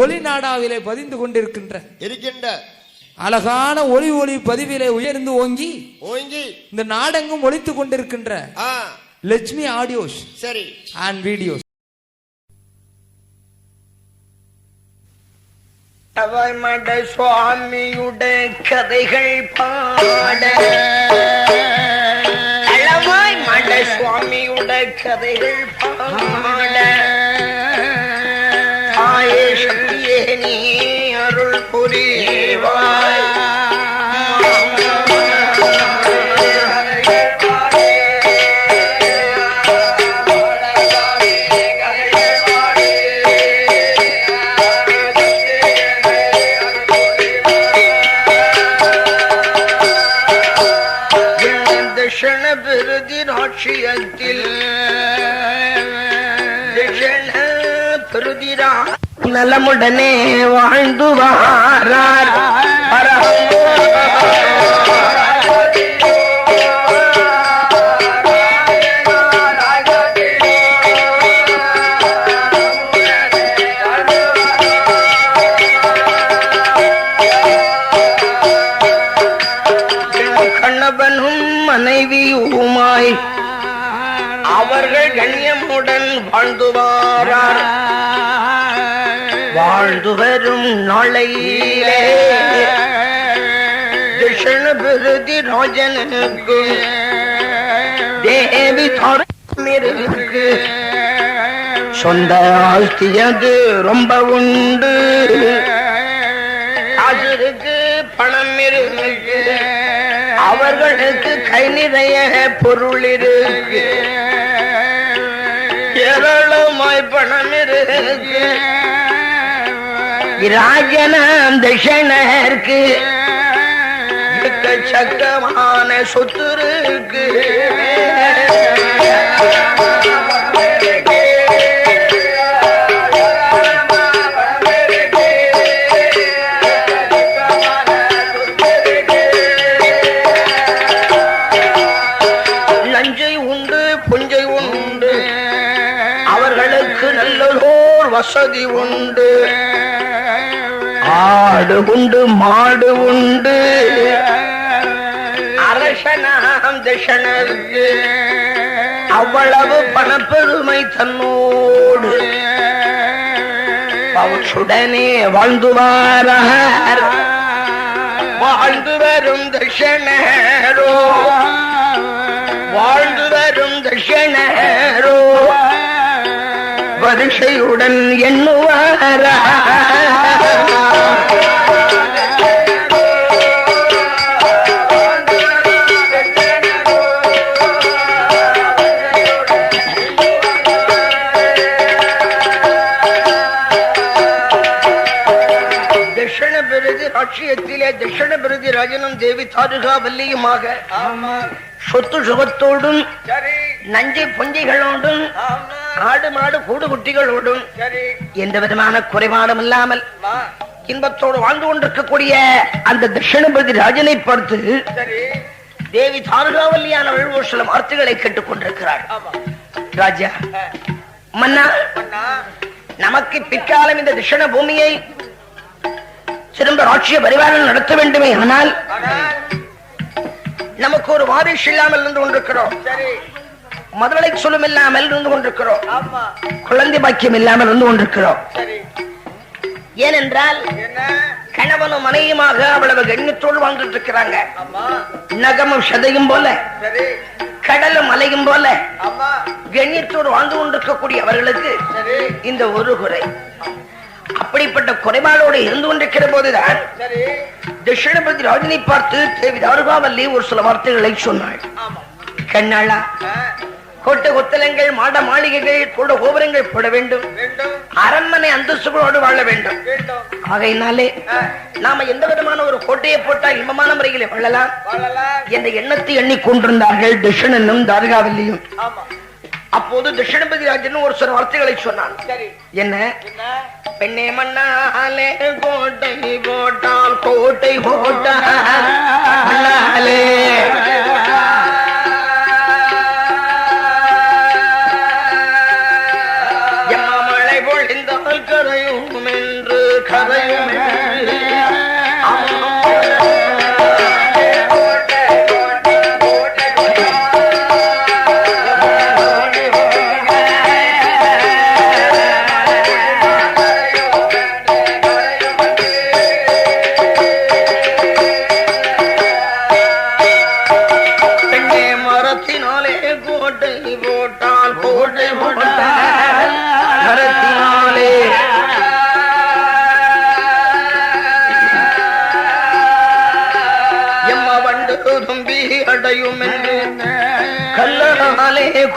ஒளி நாடாவிலே பதிந்து கொண்டிருக்கின்ற அழகான ஒளி ஒளி பதிவிலே உயர்ந்து ஓங்கி இந்த நாடெங்கும் ஒலித்துக் கொண்டிருக்கின்ற லட்சுமி ஆடியோஸ் சரி அண்ட் வீடியோஸ். மட சுவாமியுடைய கதைகள் பாட அளவாய் மட சுவாமியுடைய கதைகள் பாட ஆயே சக்தியே நீ அருள் புரிவாய். நலமுடனே வாழ்ந்து வாரார் கண்ணவனும் மனைவியுமாய் அவர்கள் கண்ணியமுடன் வாழ்ந்து வாரார். வாழ்ந்து வரும் நாளையிலே கிருஷ்ண விருதி ராஜனுக்கு தேவி தாரமிருக்கு சொந்த ஆஸ்தியது ரொம்ப உண்டு. அதற்கு பணம் இருக்கு, அவர்களுக்கு கை நிறைய பொருள் இருக்கு, ஏராளமாய் பணம் இருக்கு. ராஜனாம் தட்சணருக்கு சக்கமான சொத்து இருக்கு. நஞ்சை உண்டு, புஞ்சை உண்டு, அவர்களுக்கு நல்லதோர் வசதி உண்டு. ஆடு உண்டு, மாடு உண்டு. அரசனாம் தட்சணருக்கு அவ்வளவு பணப்பெருமை தன்னோடு பவுச்சுடனே வாழ்ந்து வாரார். வாழ்ந்து வரும் தட்சணரோ, வாழ்ந்து வரும் தட்சணரோ வரிசையுடன் எண்ணுவார. தட்சிண பிரதி ராட்சியத்திலே தட்சிண பிரதி ராஜனும் தேவி தாருகா வல்லியுமாக சொத்து சுகத்தோடும் நஞ்சை பொஞ்சிகளோடும் ஆடு மாடு கூடு குட்டிகளோடும் எந்த விதமான குறைபாடும் இல்லாமல் இன்பத்தோடு வாழ்ந்து கொண்டிருக்கக்கூடிய அந்த தட்சிணபதி ராஜனை பார்த்து தேவி தாருகாவல்லியானவர்கள் ஒரு சில வார்த்தைகளை கேட்டுக் கொண்டிருக்கிறார். ராஜா, மன்னா, நமக்கு பிற்காலம் இந்த தட்சிண பூமியை சிறந்த ராட்சிய பரிவாரம் நடத்த வேண்டுமே, ஆனால் நமக்கு ஒரு வாரிசு இல்லாமல் இருந்து கொண்டிருக்கிறோம், முதலை சொல்லும் இல்லாமல் இருந்து கொண்டிருக்கிறோம், குழந்தை பாக்கியம் இல்லாமல் இருந்து கொண்டிருக்கிறோம். ஏனென்றால் கணவனும் மனைவியுமாக அவ்வளவு கண்ணியத்தோடு வாழ்ந்துட்டு இருக்கிறாங்க. நகமும் சதையும் போல, கடலும் மலையும் போல கண்ணியத்தோடு வாழ்ந்து கொண்டிருக்கக்கூடிய அவர்களுக்கு இந்த ஒரு குறை. அப்படிப்பட்ட குறைபாடோடு இருந்து கொண்டிருக்கிற போதுதான் தட்சிணபதி ராஜனை பார்த்து தேவி தாருகாவல்லி ஒரு சில வார்த்தைகளை சொன்னாள். கண்ணாளா, கோட்டை கொத்தலங்கள், மாட மாளிகைகள், கூட கோபுரங்கள் போட வேண்டும், அரண்மனை அந்தஸ்துகளோடு வாழ வேண்டும். ஆகையினாலே நாம எந்த விதமான ஒரு கோட்டையை போட்டால் இன்பமான முறைகளை வாழலாம் என்ற எண்ணத்தை எண்ணிக்கொண்டிருந்தார்கள் தட்சிணனும் தாருகாவல்லியும். அப்போது தட்சிணபதி ராஜன் ஒரு சில வார்த்தைகளை சொன்னான். என்ன? பெண்ணே மண்ணாலே கோட்டை போட்டால், கோட்டை போட்டாலே மழை பொழிந்தால் கரையும் என்று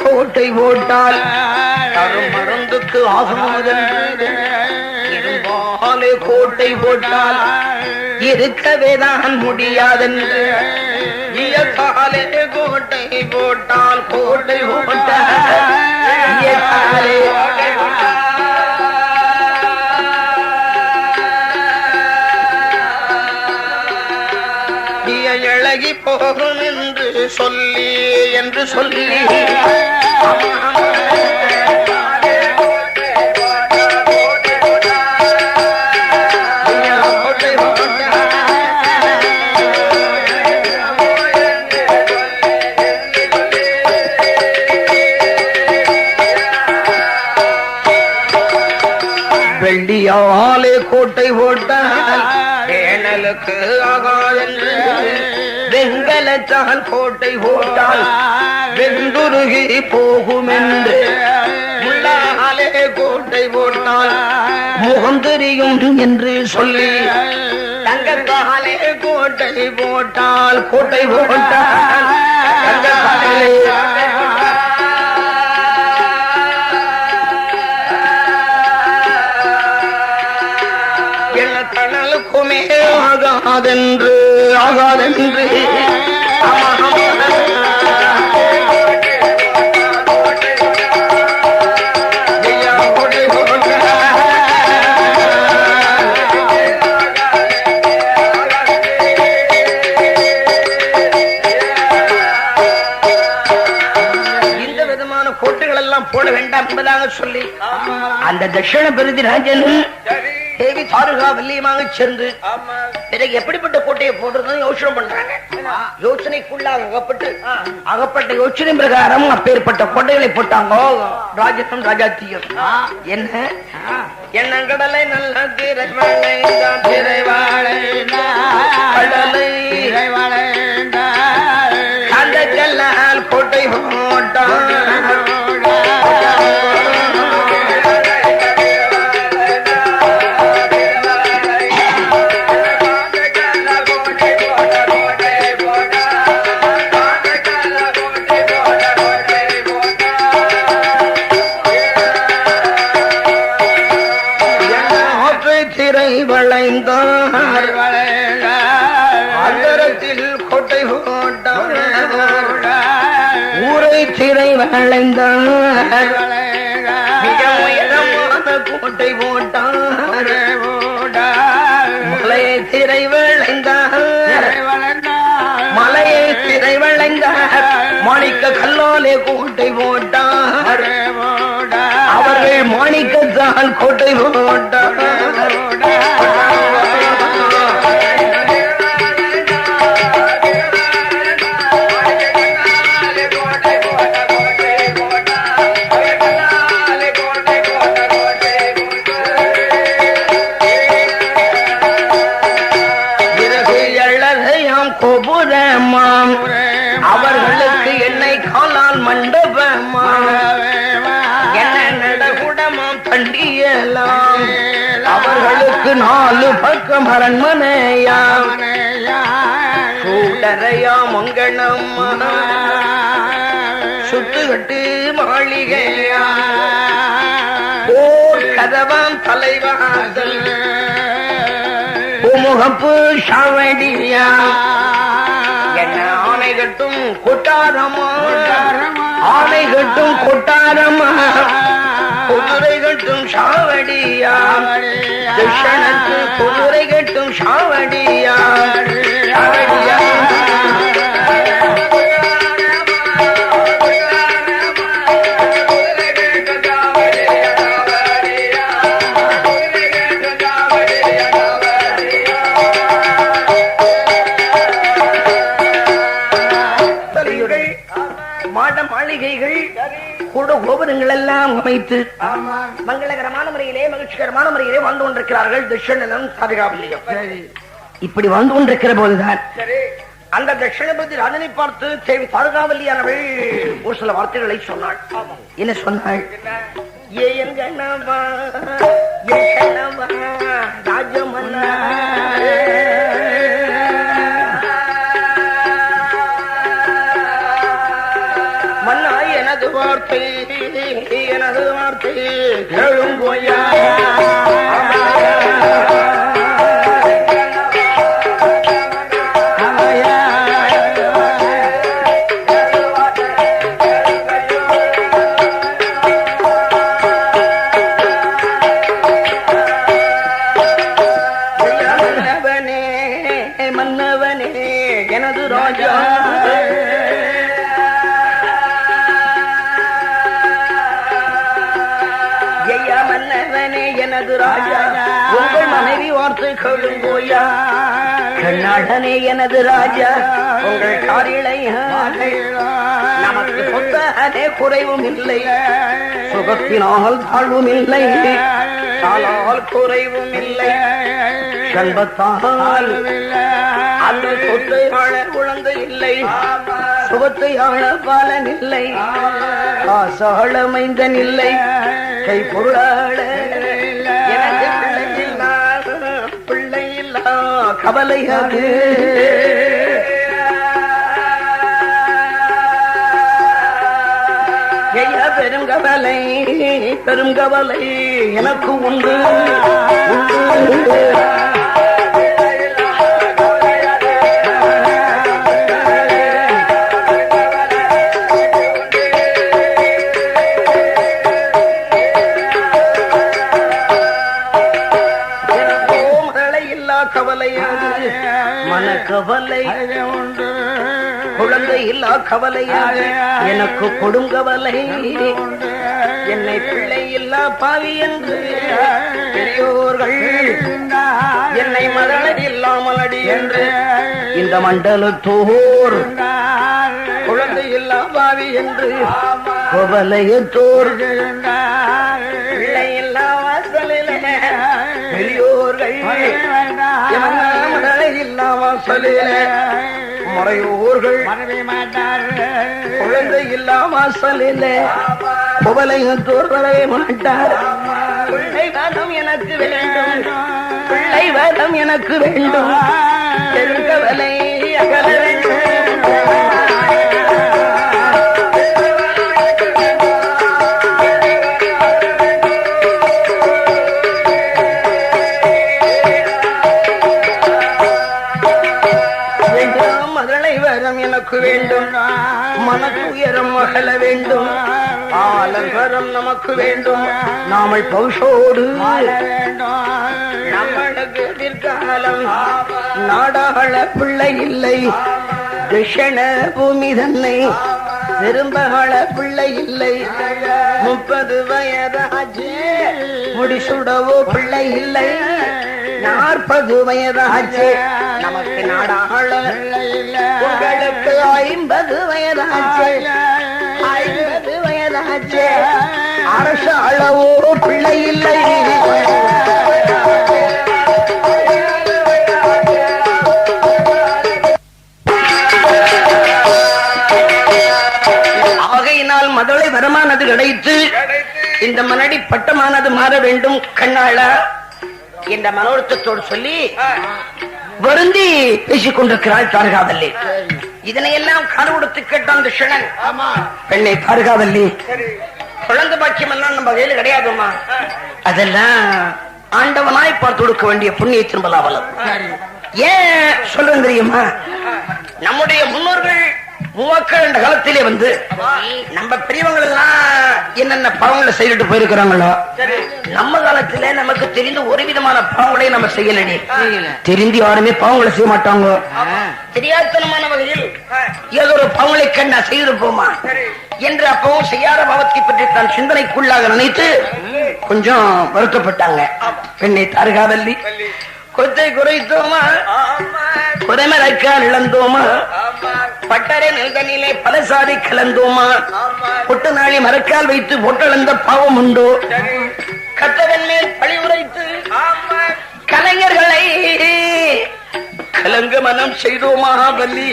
கோட்டை போட்டால் மருந்துக்கு ஆகாதென்று இரும்பாலே கோட்டை போட்டால் இருக்கவேதான் முடியாதென்று இயற்காலே கோட்டை போட்டால் கோட்டை போட்டால் இழகி போகும் என்று சொல்லி வெள்ளியாலே கோட்டை போட்டால் வேணலுக்கு ஆகாதென்று வெங்கலத்தால் கோட்டை போட்டால் வெந்துருகி போகும் என்று முள்ளாலே கோட்டை போட்டால் முகம் தெரியும் என்று சொல்லி தங்கத்தாலே கோட்டை போட்டால் கோட்டை போட்டால் தங்கத்தாலே கணலுக்குமே ஆகாதென்று இந்த விதமான கோட்டைகள் எல்லாம் போட வேண்டாம் என்பதாக சொல்லி அந்த தட்சிண பிரதிராஜன் தேவி தாருகா வல்லியமாக சென்று பிறகு எப்படிப்பட்ட கோட்டையை போடுறதுன்னு யோசனை பண்றாங்க. யோசனைக்குள்ளாக அகப்பட்ட யோசனை பிரகாரம் அப்பேற்பட்ட கோட்டைகளை போட்டாங்க. ராஜசம் ராஜாத்தியம் என்ன கடலை நல்ல அந்த கல்லால் கோட்டை போட்டான். அந்தரத்தில் கோட்டை போட்டான். ஊரை திரை வளைந்தார். மிக உயரமான கோட்டை போட்டான். மலையை திரை வளைந்தார். மலையை திரை வளைந்தார். மாணிக்க கல்லாலே கோட்டை போட்டார். அவர்கள் மாணிக்கத்தால் கோட்டை போட்டார். கோபுரமாம் அவர்களுக்கு என்னை காலால் மண்டபமாம் என்ன நடகுடமாம் பண்டியலாம் அவர்களுக்கு 4 பக்கம் அரண்மனையாம் கூடரையா மங்களம்மா சுத்துகட்டு மாளிகையா ஓர் கதவாம் தலைவாசல் முகப்பு சாவடியா என்ன ஆணை கட்டும் கொட்டாரமா ஆணை கட்டும் கொட்டாரமா குதிரை கட்டும் சாவடியா கிருஷ்ணனுக்கு குதிரை கட்டும் சாவடியா சாவடியா கோபுரங்கள் எல்லாம் அமைத்து மங்களகரமான முறையிலே மகிழ்ச்சிகரமான முறையிலே வாழ்ந்து கொண்டிருக்கிறார்கள். தட்சிணம் தாருகாவல்லியம் இப்படி வாழ்ந்து கொண்டிருக்கிற போதுதான் அந்த தட்சிணபதி ராஜனை பார்த்து தேவி தாருகாவல்லியானவள் ஒரு சில வார்த்தைகளை சொன்னாள். என்ன சொன்னாள்? ராஜமன்னா மன்னா எனது எனது ராஜா ஐயா மன்னவனே எனது ராஜா உங்கள் மனைவி வார்த்தை கொள்ளுங்கோயா கண்ணாடனே எனது ராஜா உங்கள் காரிலை நமக்கு சொத்தே குறைவும் இல்லை சுகத்தினால் தாழ்வும் இல்லை தாளால் குறைவும் இல்லை செல்வத்தால் அந்த சொத்தை ஆள குழந்தை இல்லை சுகத்தை ஆள பாலன் இல்லை காசாள மைந்தன் இல்லை கை பொருளாள எனக்கு பிள்ளை இல்லா கவலை அது பெருங்கவலை பெருங்கவலை எனக்கு உண்டு மனக்கவலை உண்டு குழந்தை இல்லா கவலையாக எனக்கு கொடுங்கவலை என்னை பிள்ளை இல்லா பாவி என்று பெரியோர்கள் என்னை மரண இல்லாமல் அடி என்று இந்த மண்டலத்தோர் குழந்தை இல்லா பாவி என்று கவலையத்தோர் பிள்ளை இல்லா வாசலில் பெரியோர்கள் மரண இல்லா வாசலில் முறையோர்கள் குழந்தை இல்லா வாசலில் குவலையத்தோர் வரவே மாட்டார் பிள்ளை வேதம் எனக்கு வேண்டும் பிள்ளை வேதம் எனக்கு வேண்டும் பெருங்கவலை அகல வேண்டும் எனக்கு வேண்டும் மனக்கு உயரம் மகள வேண்டும் ஆலங்கரம் நமக்கு வேண்டும் நாமல் பௌஷோடு நம்மளுக்கு எதிர்காலம் நாடாள பிள்ளை இல்லை கிருஷ்ண பூமி தன்னை திரும்பகள பிள்ளை இல்லை 30 வயதாச்சு முடிசுடவோ பிள்ளை இல்லை 40 வயதாச்சு நமக்கு நாடாள உங்களுக்கு 50 வயதாச்சு 50 வயதாச்சு அரசு அளவோ பிள்ளை இல்லை ஆகையினால் மதளை வரமானது கிடைத்து இந்த மனடி பட்டமானது மாற வேண்டும் கண்ணாளா என்ற மனோரத்தோடு சொல்லி வருந்தி பேசிக் கொண்டிருக்கிறாள் தாரகாவல்லி. இதனையெல்லாம் காது கொடுத்து கேட்டான் கிருஷ்ணன். பெண்ணை தாரகாவல்லி குழந்தை பாக்கியம் எல்லாம் நம்ம கையில் கிடையாதுமா, அதெல்லாம் ஆண்டவனாய் பார்த்து கொடுக்க வேண்டிய புண்ணிய திரும்பலாவலம். ஏன் சொல்றேன் தெரியுமா, நம்முடைய முன்னோர்கள் மூவாக்கள் என்ற காலத்திலே வந்து நம்ம பெரியவங்கள் எல்லாம் என்னென்ன பாவங்களை செய்துட்டு போயிருக்கிறாங்களோ, நம்ம காலத்திலே நமக்கு தெரிந்த ஒரு விதமான பாவங்களை நம்ம செய்யலடி. தெரிந்து யாருமே பாவங்களை செய்ய மாட்டாங்க. தெரியாதனமான வகையில் ஏதோ ஒரு பாவங்களை கண்டா செய்திருப்போமா என்று அப்பவும் செய்யாத பாவத்தை பற்றி தான் சிந்தனைக்குள்ளாக நினைத்து கொஞ்சம் வருத்தப்பட்டாங்க. பெண்ணை தாரகாவல்லி கொத்தை குறைத்தோமா, குறைமறைக்கால் இழந்தோமா, பட்டரை நெல்தனிலே பல சாதி கலந்தோமா, பொட்டு நாளி மரக்கால் வைத்து பொட்டளந்த பாவம் உண்டோ, கத்தவன் மேல் பழி உரைத்து கலைஞர்களை கலங்க மனம் செய்தோமா வல்லி.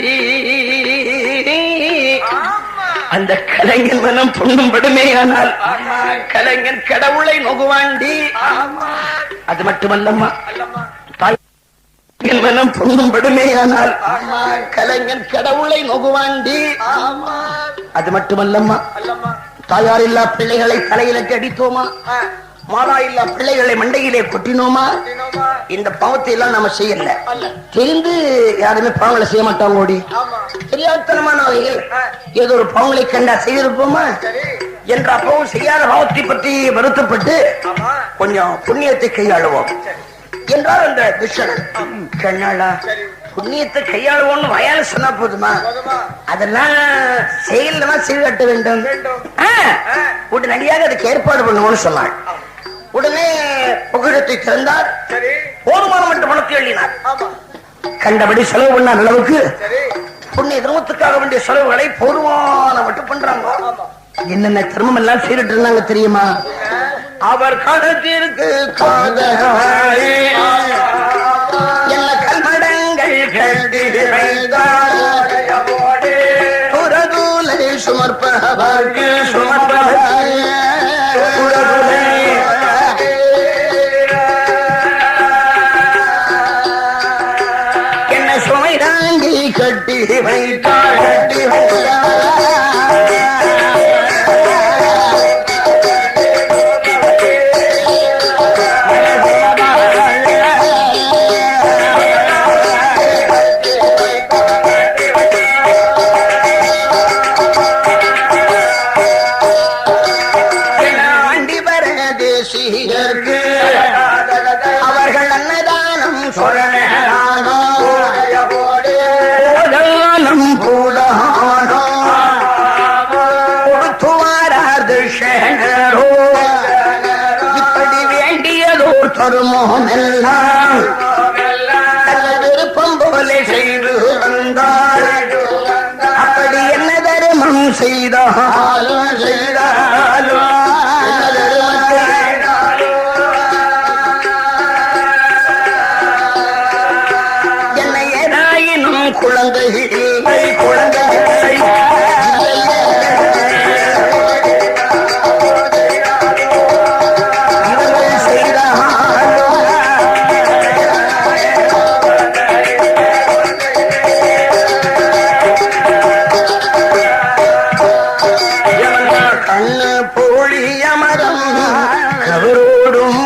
அந்த கலைஞன் மனம் பொண்ணும்படுமே, ஆனால் கலைஞன் கடவுளை நோகுவாண்டி. அது மட்டுமல்லம்மா, மனம் பொண்ணும்படுமே, ஆனால் கலைஞன் கடவுளை நோகுவாண்டி. அது மட்டுமல்லம்மா, தாயார் இல்லா பிள்ளைகளை தலையில அடித்தோமா, மாதா இல்லா பிள்ளைகளை மண்டையிலே கொட்டினோமா. இந்த பாவத்தை எல்லாம் நாம செய்யல. தெரிந்து யாருமே பாவங்களை செய்ய மாட்டாங்க. ஓடி தெரியாதனமான வகையில் ஏதோ ஒரு பாவங்களை கண்டா செய்திருப்போமா என்ற அப்பவும் செய்யாத பாவத்தை பற்றி வருத்தப்பட்டு கொஞ்சம் புண்ணியத்தை கையாளுவோம் என்றார் அந்த கிருஷ்ணன். கண்ணாளா புண்ணியத்தை கையாளுவோம்னு வயால சொன்னா போதுமா? அதெல்லாம் செயல்ல சீர்கட்ட வேண்டும். உடனடியாக அதுக்கு ஏற்பாடு பண்ணுவோம்னு சொன்னாள். உடனே புகழத்தை திறந்தார். போதுமான மட்டும் பணத்தை எண்ணினார். கண்டபடி செலவு பண்ண அளவுக்கு புண்ணிய தர்மத்துக்காக வேண்டிய செலவுகளை போதுமான மட்டும் பண்றாங்க. என்னென்ன தர்மம் எல்லாம் செய்துட்டு இருந்தாங்க தெரியுமா? அவர் காலத்திற்கு என்ன கல்மடங்கள் புறதூலை சுமர்ப்பவர்க்கு என்ன சுமை தாங்கி கட்டி வைத்தார். அவர்கள் அன்னதானம் சொல்லணும் கொடுத்துவாராது இப்படி வேண்டியதோ தருமோம் எல்லாம் விருப்பம் போல செய்து வந்தார். அப்படி என்ன தருமம் செய்தாலும் குழந்தை கண்ணு போலிய மரம் கவரோடும்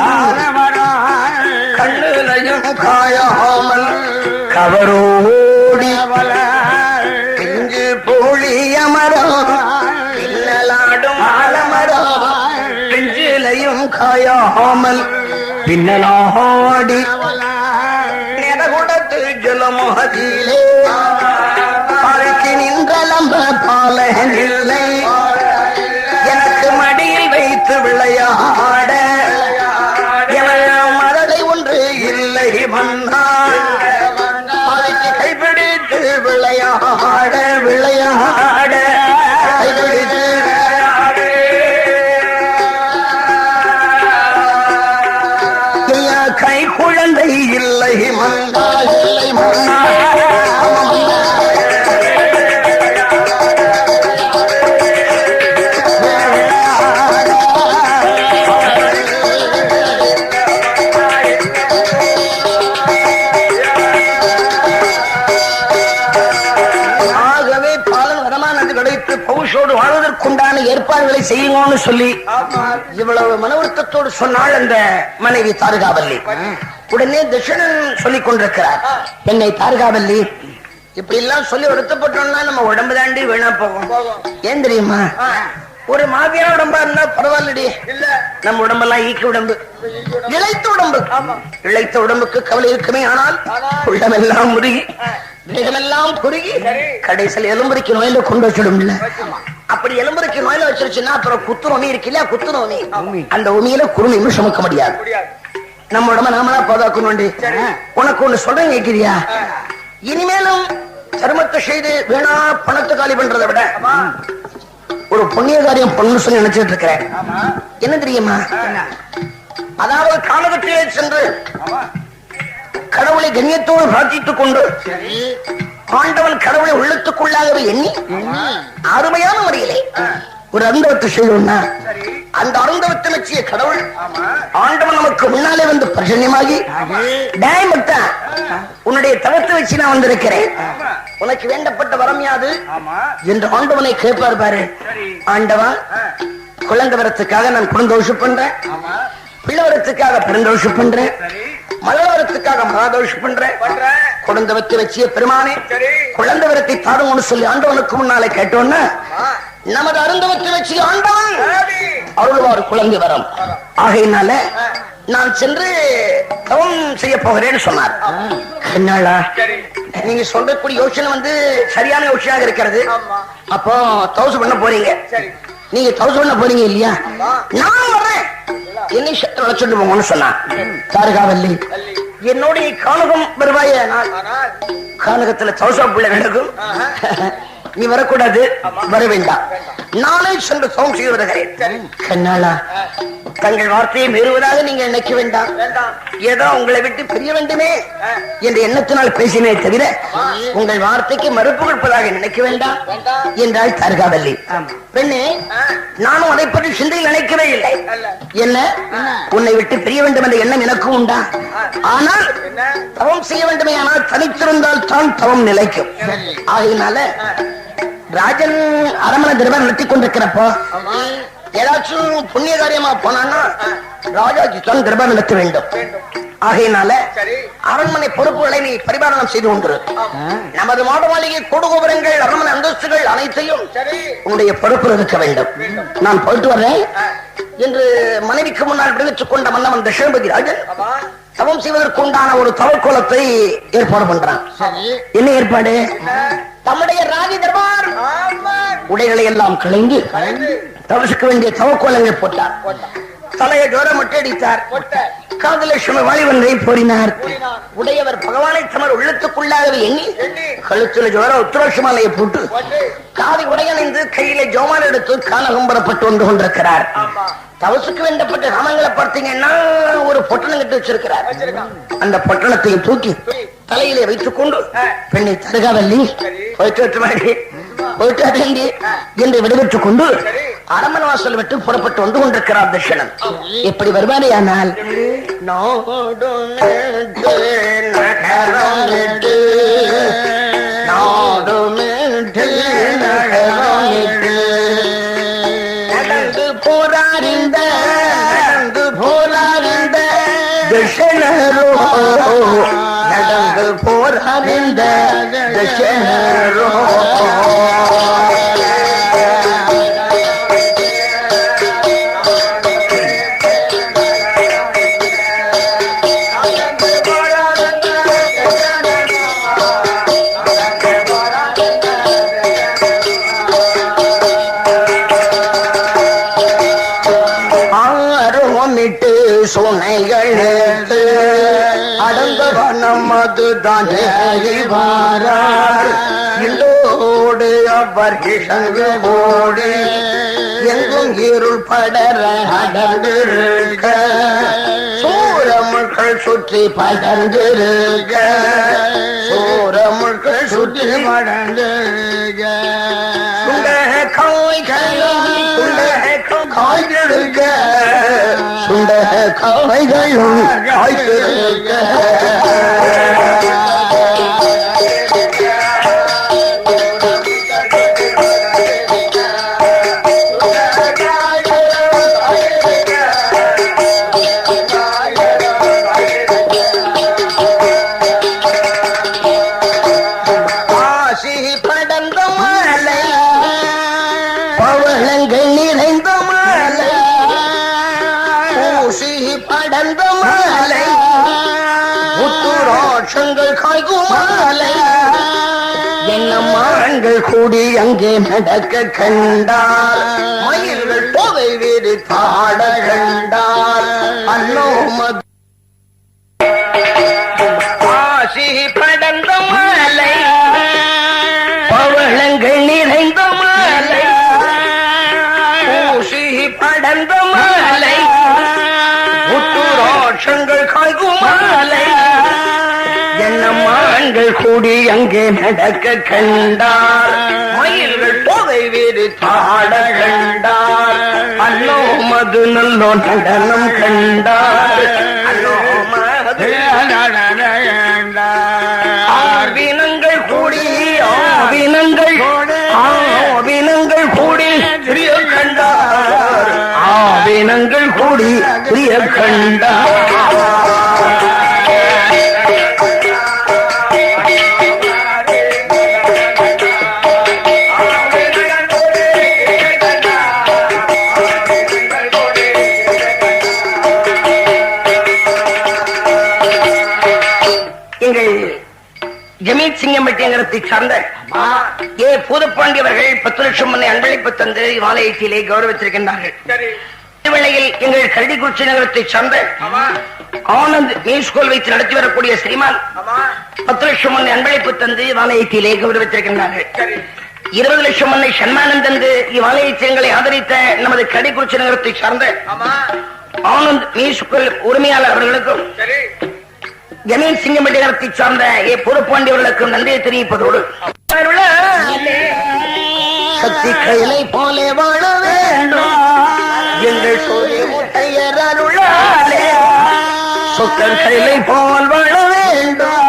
கண்ணுலையும் காயாமல் கவரோடி பிஞ்சு போலிய மரம் பின்னலாடும் ஆலமரம் பிஞ்சிலையும் காயாமல் பின்னலாடி நெடகுடத்து ஜலமோகத்திலே பாலைக்கு நின்றலம்ப பாலனில்லை எனக்கு மடியில் வைத்து விளையாட மரலை ஒன்று இல்லை வந்தாள். கைப்பிடித்து விளையாட கைப்பிடித்து கை குழந்தை இல்லை மந்தாள் வாழ்வதற்குண்டான ஏற்பாடுகளை செய்யுங்கன்னு சொல்லி இவ்வளவு மனவருத்தத்தோடு சொன்னால் அந்த மனைவி தாரகாவல்லி. உடனே தட்சணன் சொல்லிக் கொண்டிருக்கிறார், என்னை தாரகாவல்லி இப்படி எல்லாம் சொல்லி வருத்தப்பட்டோம்னா நம்ம உடம்பு தாண்டி வீணா போகும். ஏன் தெரியுமா? ஒரு மாதிரியான உடம்பா இருந்தா பரவாயில்லடி, நம்ம உடம்பெல்லாம் ஈக்க உடம்பு, இழைத்த உடம்பு. இழைத்த உடம்புக்கு கவலை இருக்குமே, ஆனால் உள்ளமெல்லாம் முருகி வேகமெல்லாம் குறுகி கடைசியில் எலும்புரிக்கு நோயில கொண்டு வச்சிடும். அப்படி எலும்புரிக்கு நோயில வச்சிருச்சுன்னா அப்புறம் குத்து நோமி இருக்கு இல்லையா, குத்து நோமி, அந்த உமியில குறுமையும் சுமக்க முடியாது. நம்ம உடம்ப நாமளா பாதுகாக்கணும். உனக்கு ஒண்ணு சொல்றேன் கேட்கிறியா? இனிமேலும் சருமத்தை செய்து வீணா பணத்தை காலி பண்றதை விட ஒரு புண்ணிய காரியம் பண்ணு சொல்லி நினைச்சிட்டு இருக்கிறேன். என்ன தெரியுமா? அதாவது காலகத்திலே சென்று கடவுளை கண்ணியத்தோடு பிரார்த்தித்துக் கொண்டு ஆண்டவன் கடவுளை உள்ளத்துக்குள்ளாகவே எண்ணி அருமையான முறையிலே ஒரு அருந்தவத்தை செய்தோம்னா அந்த அருந்தவத்தை வச்சிய கடவுள் ஆண்டவன் நமக்கு முன்னாலே வந்து பிரசன்னமாகி டேமட்டா உன்னுடைய தவத்தை வச்சு நான் வந்திருக்கிறேன், உனக்கு வேண்டப்பட்ட வரம் யாது என்று ஆண்டவனை கேட்பார் பாரு. ஆண்டவா, குழந்தை வரத்துக்காக நான் குழந்தோஷம் பண்றேன், பிள்ளவரத்துக்காக பெருந்தோஷம் பண்றேன், மலவரத்துக்காக மகாதோஷம் பண்றேன், குழந்தை வச்சிய பெருமானே குழந்தை வரத்தை தாருங்கன்னு சொல்லி ஆண்டவனுக்கு முன்னாலே கேட்டோன்னா நமது அருந்தவத்தை வச்சு ஆண்டவன் அருள்வார் குழந்தை வரம். ஆகையினால நான் சென்று தவம் செய்ய போகிறேன்னு சொன்னார். என்னால நீங்க சொல்லக்கூடிய யோசனை சரியான யோசனையாக இருக்கிறது. அப்போ தவசு பண்ண போறீங்க, நீங்க தவசு பண்ண போறீங்க இல்லையா? நான் வர்றேன், என்னை சொல்லிட்டு போங்கன்னு சொன்னான். தாரகாவல்லி என்னோட கானகம் வருவாய, கானகத்துல தவசா பிள்ளை நடக்கும், நீ வரக்கூடாது, வர வேண்டாம், நானே சென்று தவம் செய்து வருகிறேன். கண்ணாளா, தங்கள் வார்த்தையை மீறுவதாக நீங்க நினைக்க வேண்டாம். ஏதோ உங்களை விட்டு பிரிய வேண்டுமே என்ற எண்ணத்தினால் பேசினே தவிர உங்கள் வார்த்தைக்கு மறுப்பு கொடுப்பதாக நினைக்க வேண்டாம் என்றாள் தாரகாவல்லி. பெண்ணே, நானும் அதை பற்றி சிந்தையில் நினைக்கவே இல்லை. என்ன, உன்னை விட்டு பிரிய வேண்டும் என்ற எண்ணம் எனக்கும் உண்டா? ஆனால் தவம் செய்ய வேண்டுமே, ஆனால் தனித்திருந்தால் தான் தவம் நிலைக்கும். ஆகையினால ராஜன் அரமனை திரும்ப நடத்தி கொண்டிருக்கிறப்போ ஏதாச்சும் புண்ணிய காரியமா போனான்னா ராஜாஜி தான் திரும்ப நடத்த வேண்டும். ஆகையினால அரண்மனை பொறுப்புகளை நீ பரிபாலனம் செய்து கொண்டு நமது மாட மாளிகை கூடுகோபுரங்கள் அரண்மனை அந்தஸ்துகள் அனைத்தையும் உன்னுடைய பொறுப்பில் இருக்க வேண்டும். நான் போயிட்டு வர்றேன் என்று மனைவிக்கு முன்னால் விடுவித்துக் கொண்ட மன்னவன் தசரபதி ராஜன் தவம் செய்வதற்கு உண்டான ஒரு தவக்கோலத்தை ஏற்பாடு பண்றான். என்ன ஏற்பாடு? தம்முடைய ராஜ தர்பார் உடைகளை எல்லாம் களைந்து தவசுக்கு வேண்டிய தவக்கோலங்கள் போட்டார். தலையை ஜோரம் முட்டடித்தார். காதலட்சுமி வாலிபன்றை போரினார். உடையவர் பகவானை தமர் உள்ளத்துக்குள்ளாகவே எண்ணி கழுத்துல ஜோர உத்தரட்சுமாலையை போட்டு காதி உடையணிந்து கையில ஜோமால் எடுத்து கானகம்பரப்பட்டு வந்து கொண்டிருக்கிறார். தவசுக்கு வேண்டப்பட்ட ராமங்களை பார்த்தீங்கன்னா ஒரு பொட்டணம் கட்டி வச்சிருக்கிறார். அந்த பொட்டணத்தையும் தூக்கி தலையிலே வைத்துக் கொண்டு பெண்ணை தருகாவல்லி போயிட்டு என்று விடுவித்துக் கொண்டு அரமனை வாசல் விட்டு புறப்பட்டு வந்து கொண்டிருக்கிறார் தர்ஷனன். எப்படி வருவாரே ஆனால் நடந்து போராறிந்த தர்ஷனரோ, நடந்து போராறிந்த தர்ஷனரோ. சுனைகள் அடந்த வனம் அதுதான் இந்தோடு அவர் கிழங்கு ஓடு எங்கும் இருள் படர அடர்ந்திருக்க சூரமுட்கள் சுற்றி படர்ந்திருக்க சூரமுட்கள் சுற்றி படர்ந்திருக்க காய்களுக்க சுண்ட காய்களும் காய்களுக்க கூடி அங்கே நடக்க கண்டார் மயில்கள் போதை வேறு தாட கண்டார் அன்னோமது ஆசி படர்ந்த மாலை பவளங்கள் நிறைந்த மாலை ஊசி படர்ந்த மாலை உத்துராட்சங்கள் காய்கும் மாலை என்னம்மான்கள் கூடி அங்கே நடக்க கண்டார் மயில்கள் போதை வேறு தாட கண்டார் அல்லோ மது நல்லோ நடனம் கண்டார் அல்லோ மது ஆவினங்கள் கூடி ஆவினங்கள் கூடி பிரிய கண்டார் ஆவினங்கள் கூடி பிரிய கண்டார் எங்கள் ஜமீத் சிங்கம்பட்டிங்கிறதை சார்ந்த ஏ பூதப்பாண்டி அவர்கள் 10 லட்சம் மண்ணை அன்பளிப்பு தந்து இவ்வாலயத்திலே கௌரவித்திருக்கின்றார்கள். வேளையில் எங்கள் கரடிக்குறிச்சி நகரத்தை சார்ந்த ஆனந்த் மியூசிக்கல் வைத்து நடத்தி வரக்கூடிய ஸ்ரீமான் 10 லட்சம் மண்ணை அன்பளிப்பு தந்து இவ்வாலயத்திலே கௌரவித்திருக்கின்றார்கள். 20 லட்சம் மண்ணை சன்மானம் தந்து இவ்வாலயத்தை ஆதரித்த நமது கரடிக்குறிச்சி நகரத்தை சார்ந்த ஆனந்த் மியூசிக்கல் உரிமையாளர் அவர்களுக்கும் ஜமீன் சிங்கம்பட்டி நகரத்தை சார்ந்த ஏ பூரப்பாண்டியவர்களுக்கும் நன்றியை தெரிவிப்பதோடு சக்தி கையிலை போல வாழ வேண்டும் எங்கள் சோழி முட்டையர் அருளாலே சொக்கன் கையிலை போல் வாழ வேண்டும்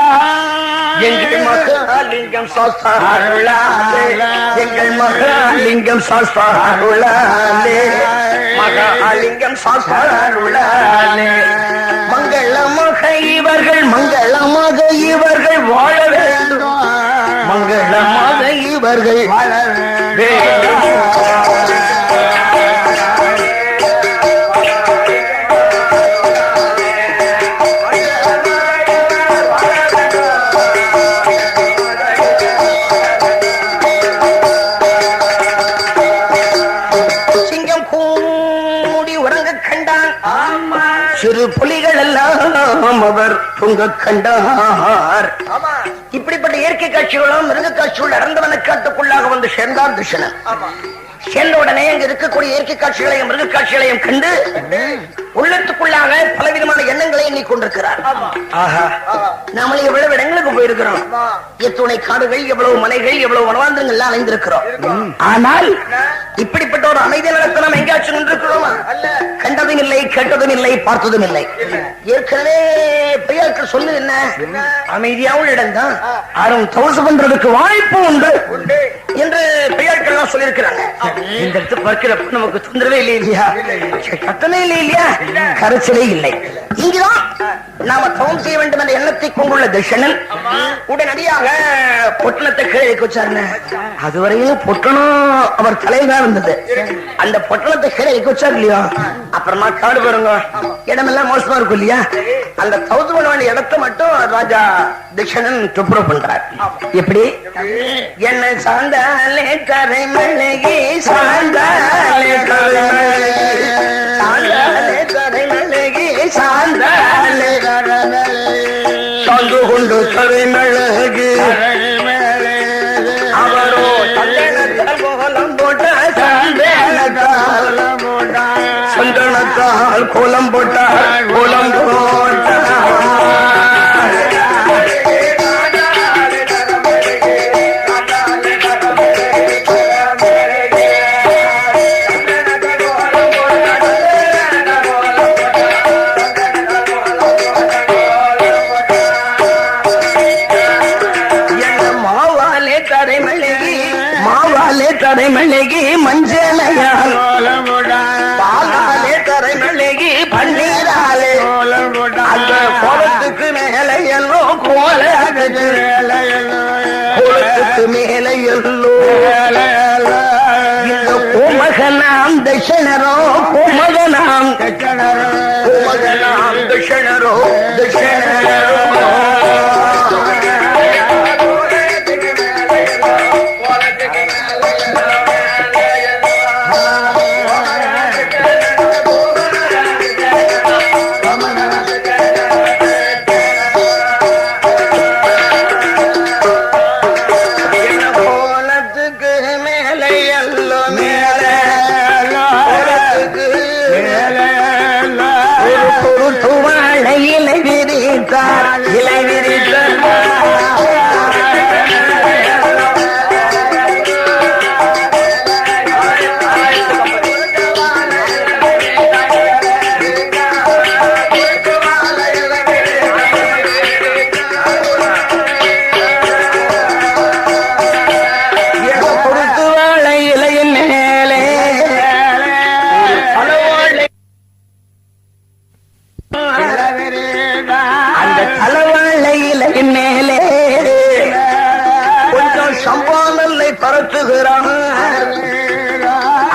எங்கள் மகாலிங்கம் சாஸ்தா அருளாலே எங்கள் மகாலிங்கம் சாஸ்தா அருளாலே மகாலிங்கம் சாஸ்தா அருளாலே மங்களமாக இவர்கள் வாழ வேண்டும் மங்களமாக இவர்கள் வாழ வேண்டும். சிங்கம் கூடி உறங்க கண்டான் சிறு புலிகள் எல்லாம் அவர் தூங்க கண்டார். இப்படிப்பட்ட இயற்கை காட்சிகளும் மிருக காட்சிகள் நடந்தவன காட்டுக்குள்ளாக வந்து சேர்ந்தார் துஷணன். சேர்ந்த உடனே அங்க இருக்கக்கூடிய இயற்கை காட்சிகளையும் மிருக காட்சிகளையும் கண்டு உள்ளத்துக்குள்ளாக பலவிதமான எண்ணங்களை எண்ணிக் கொண்டிருக்கிறார். நாமளே எவ்வளவு இடங்களுக்கு போயிருக்கிறோம், எத்துணை காடுகள், எவ்வளவு மலைகள், எவ்வளவு வனவாந்திரங்கள் அலைந்திருக்கிறோம். ஆனால் இப்படிப்பட்ட ஒரு அமைதி நடத்த நாம் எங்கேயாச்சும் நின்றிருக்கிறோமா? கண்டதும் இல்லை, கேட்டதும் இல்லை, பார்த்ததும் இல்லை. ஏற்கனவே பெரியார்கள் சொல்லு என்ன, அமைதியாவும் இடம்தான், யாரும் தவசு பண்றதுக்கு வாய்ப்பு உண்டு என்று பெரியார்கள் சொல்லியிருக்கிறாங்க. இந்த இடத்து பார்க்கிறப்ப நமக்கு தொந்தரவே இல்லை இல்லையா, கட்டணே இல்லை இல்லையா, கரைச்சலே இல்லை. இங்குதான் நாம தவம் செய்ய வேண்டும் என்ற எண்ணத்தை கொண்டுள்ள தர்ஷனன் உடனடியாக பொட்டணத்தை கீழே வச்சாருங்க. அதுவரையும் பொட்டணம் அவர் தலையில் தான் இருந்தது. அந்த பொட்டணத்தை கீழே வச்சார் இல்லையா, அப்புறமா காடு பாருங்க, இடமெல்லாம் மோசமா இருக்கும் இல்லையா, அந்த தவுது பண்ண வேண்டிய இடத்தை மட்டும் ராஜா தர்ஷனன் துப்புரவு பண்றார். எப்படி என்ன சாந்தாலே கரை மழகி சாந்தாலே கரை மழகி சாந்தாலே கரை மழகி சாந்தாலே சாந்து கொண்டு கரை மழகி அவரோ சந்தனத்தால் கோலம் போட்ட சந்தனத்தால் கோலம் போட்டார் கோலம் போட்டார். மழகி மஞ்சளையால் பாலாலே தரை மழகி பன்னீராலே அந்த கோலத்துக்கு மேலே எல்லோ கோலத்துக்கு மேலே எல்லோ இந்த கோமகனாம் தட்சணரோ கோமகனாம் கோமகனாம் தட்சணரோ தட்சணரோ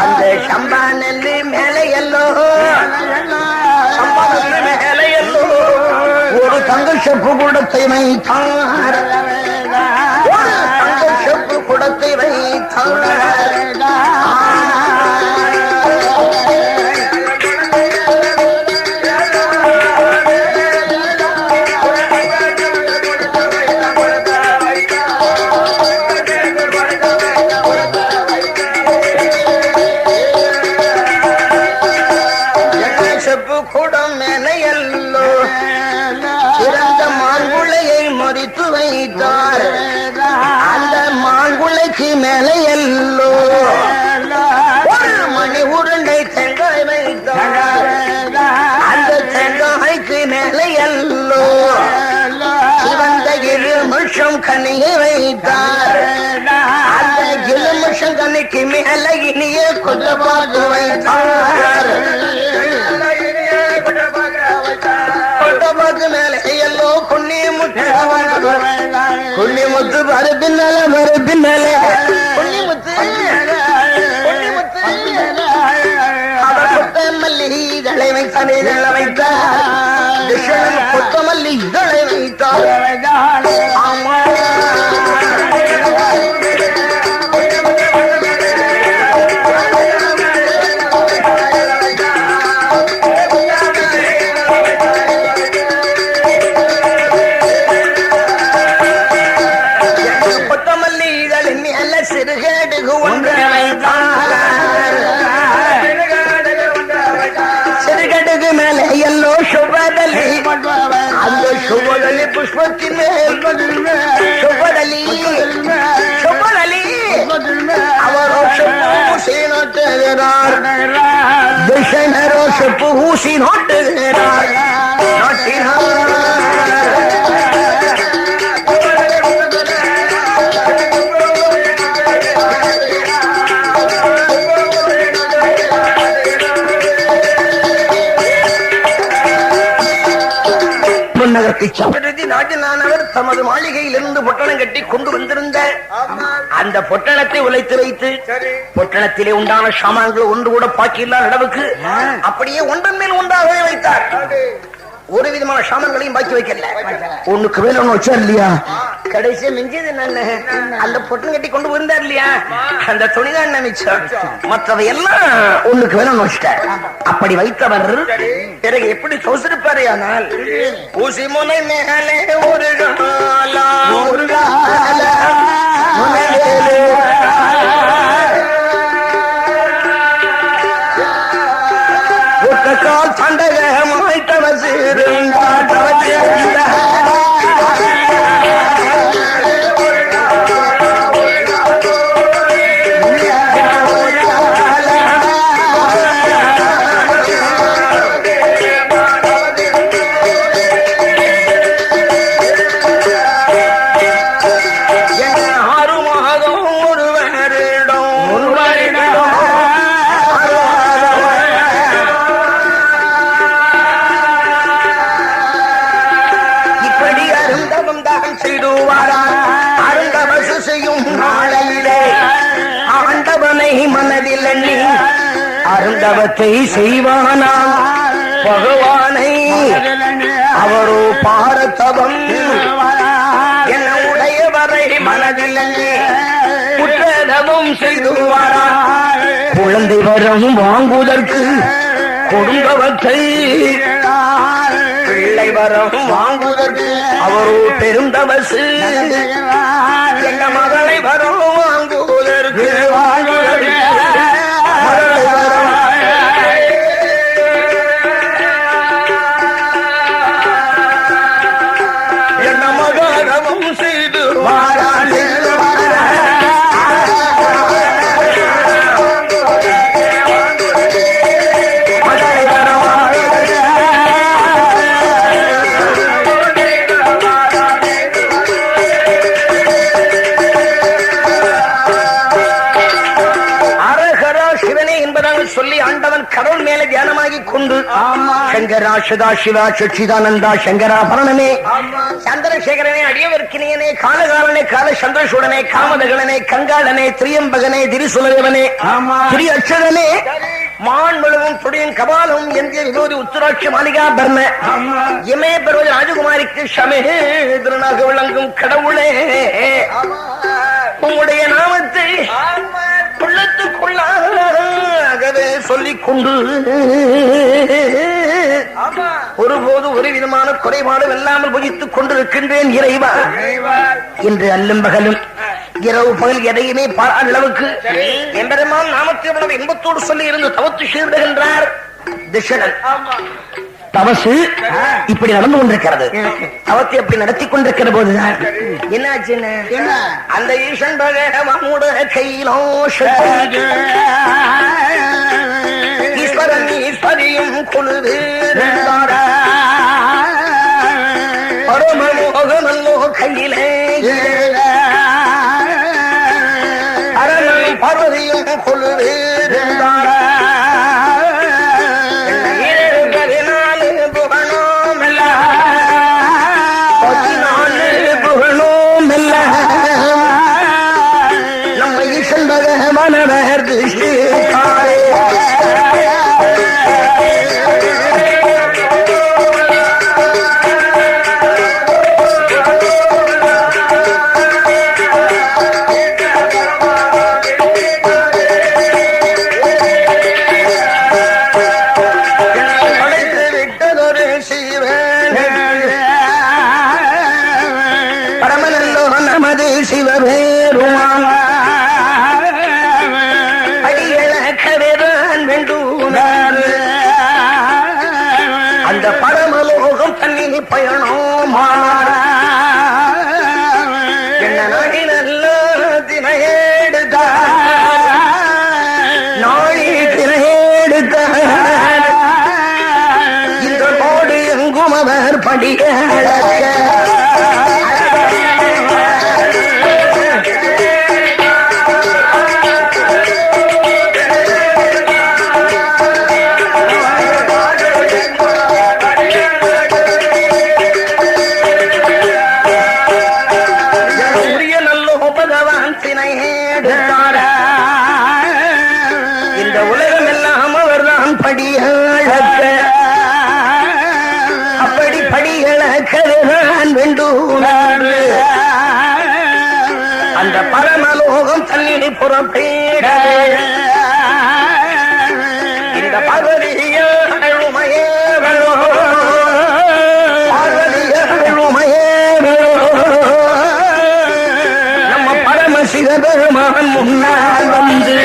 அந்த சம்பானல் மேலே எல்லோ ஒரு தங்க செப்பு குடத்தை வைத்தார், தங்க செப்பு குடத்தை வைத்தார். அந்த மாங்குளைக்கு மேலே எல்லோ ஒரு மணி உருண்டை தேங்காய் வைத்தார், அந்த தேங்காய்க்கு மேலே எல்லோ சிவந்த இருமுஷம் கனியை வைத்தார், அந்த இருமுஷம் கனிக்கு மேலே இனிய குஜபாக்கு வைத்தார், குஜபாக்கு மேலே எல்லோ குன்னி முட்டை குன்னிமுத்து பருப்பின்னால பருப்பின்னால குன்னிமுத்து கொத்தமல்லி இதழை வைத்தான், இதழை வைத்தார், கொத்தமல்லி இதழை வைத்தார். ஆமா சிறுகடுகு மேல எல்லோ சுபதலி, அந்த சுபதலி புஷ்பத்தின் மேல் சுபதலி சுபதலி அவரோ ஊசி நோட்டுகிறார், திசைனரோ செப்பு ஊசி நோட்டுகிறார், நாட்டினானவர் தமது மாளிகையிலிருந்து பொட்டணம் கட்டி கொண்டு வந்திருந்த அந்த பொட்டணத்தை உழைத்து வைத்து பொட்டணத்திலே உண்டான சாமான்கள் ஒன்று கூட பாக்கியில்லாத அளவுக்கு அப்படியே ஒன்றன் மேல் ஒன்றாகவே வைத்தார். ஒரு விதமான சாமான்களையும் பாக்கி வைக்கல, ஒண்ணுக்கு மேல ஒண்ணு வச்சா இல்லையா. கடைசியா மிஞ்சது என்ன, அந்த பொட்டணம் கட்டி கொண்டு வந்தார் இல்லையா, அந்த துணிதான் மிச்சம், மற்றவை எல்லாம் ஒண்ணுக்கு மேல ஒண்ணு வச்சிட்டார். அப்படி வைத்தவர் பிறகு எப்படி சோசிருப்பாரு, ஆனால் ஊசி முனை மேலே ஒரு கால் சண்டகமாய் அருந்தவத்தை செய்வானாம் பகவானை அவரோ பாரதவம் என்ன உடையவரை மனதில் குற்றதமும் செய்துவாரா குழந்தை வரம் வாங்குவதற்கு கொடுந்தவத்தை பிள்ளை வரம் வாங்குவதற்கு அவரோ பெருந்தவசு என்ன மகளை வரம் வாங்குவதற்கு சொல்லி ஆண்டவன் கடவுள் மேலே தியானமாகி கொண்டு சங்கரா சதா சிவா சச்சிதானந்தா சங்கராபரணமே சந்திர சந்திரசேகரனே, அடியவர்க்கினியனே, காலகாலனே, கால சந்திரசூடனே, காமதகனே, கங்காளனே, திரியம்பகனே, திரிசுலதேவனே, திரி அக்ஷரனே, மான்மழுவும் துடியும் கபாலும் எந்திய விரோதி உத்தராட்சி மாளிகாபர்ண இமே பெறுவது ராஜகுமாரிக்கு சமேதனாக விளங்கும் கடவுளே, உங்களுடைய நாமத்தை உள்ளத்துக்குள்ளாகவே சொல்லிக் கொண்டு ஒருபோது ஒரு விதமான குறைபாடும் இல்லாமல் புகித்துக் கொண்டிருக்கின்றேன் இறைவா. இன்று அல்லும் பகலும் இரவு பகல் எதையுமே பாராத அளவுக்கு எம்பெருமான் நாமத்தை உணவு இன்பத்தோடு சொல்லி இருந்து தவத்து சீர்டுகின்றார் திஷணன். தவசு இப்படி நடந்து கொண்டிருக்கிறது. தவத்தை அப்படி நடத்தி கொண்டிருக்கிற போதுதான் என்னாச்சு, அந்த ஈசன் பகவானோட கையிலோஷ ஈஸ்வரன் ஈஸ்வரியும் குழுவே பரமமோகமல்லோ கையிலே அரணம் பார்வதியும் குழுவே நம்ம ஈசன் பகவானவர் அந்த பரமலோகம் தண்ணி பயணம் என்ன நாடி நல்ல தினையெடுத்த நாளி தினையெடுத்த இந்த கோடு எங்கும் அவர் படிய அப்படி படிகளக்கதான் வேண்டும் அந்த பரமலோகம் தண்ணி புறப்பேட இந்த பார்வதியுமையே நம்ம பரமசிவ பெருமான் முன்னால் வந்து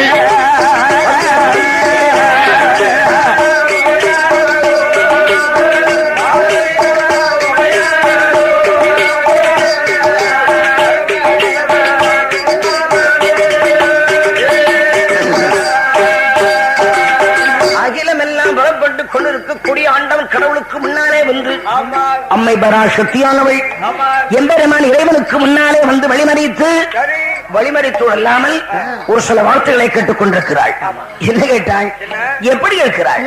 ஆண்டவன் கடவுளுக்கு முன்னாலே வந்து அம்மை பராசக்தியானவள் எம்பெருமான் இறைவனுக்கு முன்னாலே வந்து வழிமறித்து அல்லாமல் ஒரு சில வார்த்தைகளை கேட்டுக் கொண்டிருக்கிறாள். என்ன கேட்டாள்? எப்படி இருக்கிறாள்?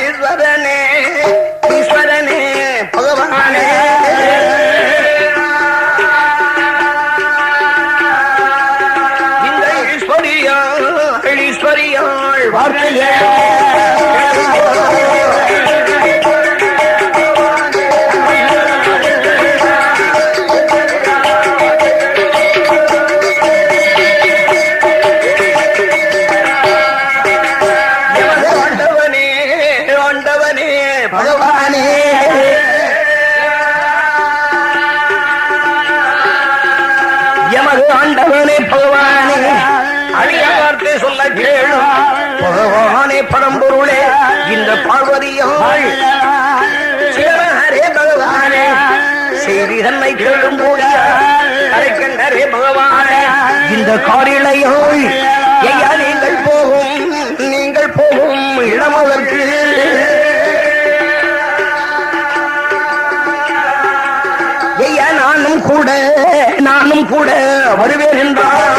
ஈஸ்வரனே ஈஸ்வரனே பகவானே இந்த ஈஸ்வரியாள் வார்த்தையே ஆண்டவனே பகவானே அடிய வார்த்தை சொல்ல கேளு பகவானே பரம்பொருளே இந்த பார்வதியாள் சிவனரே பகவானே செய்தி தன்னை கேளும் போதே பகவானே இந்த காரிளையோள் ஐயா நீங்கள் போகும் இடமதற்கு ஐயா நானும் கூட வருவேன் என்றார்.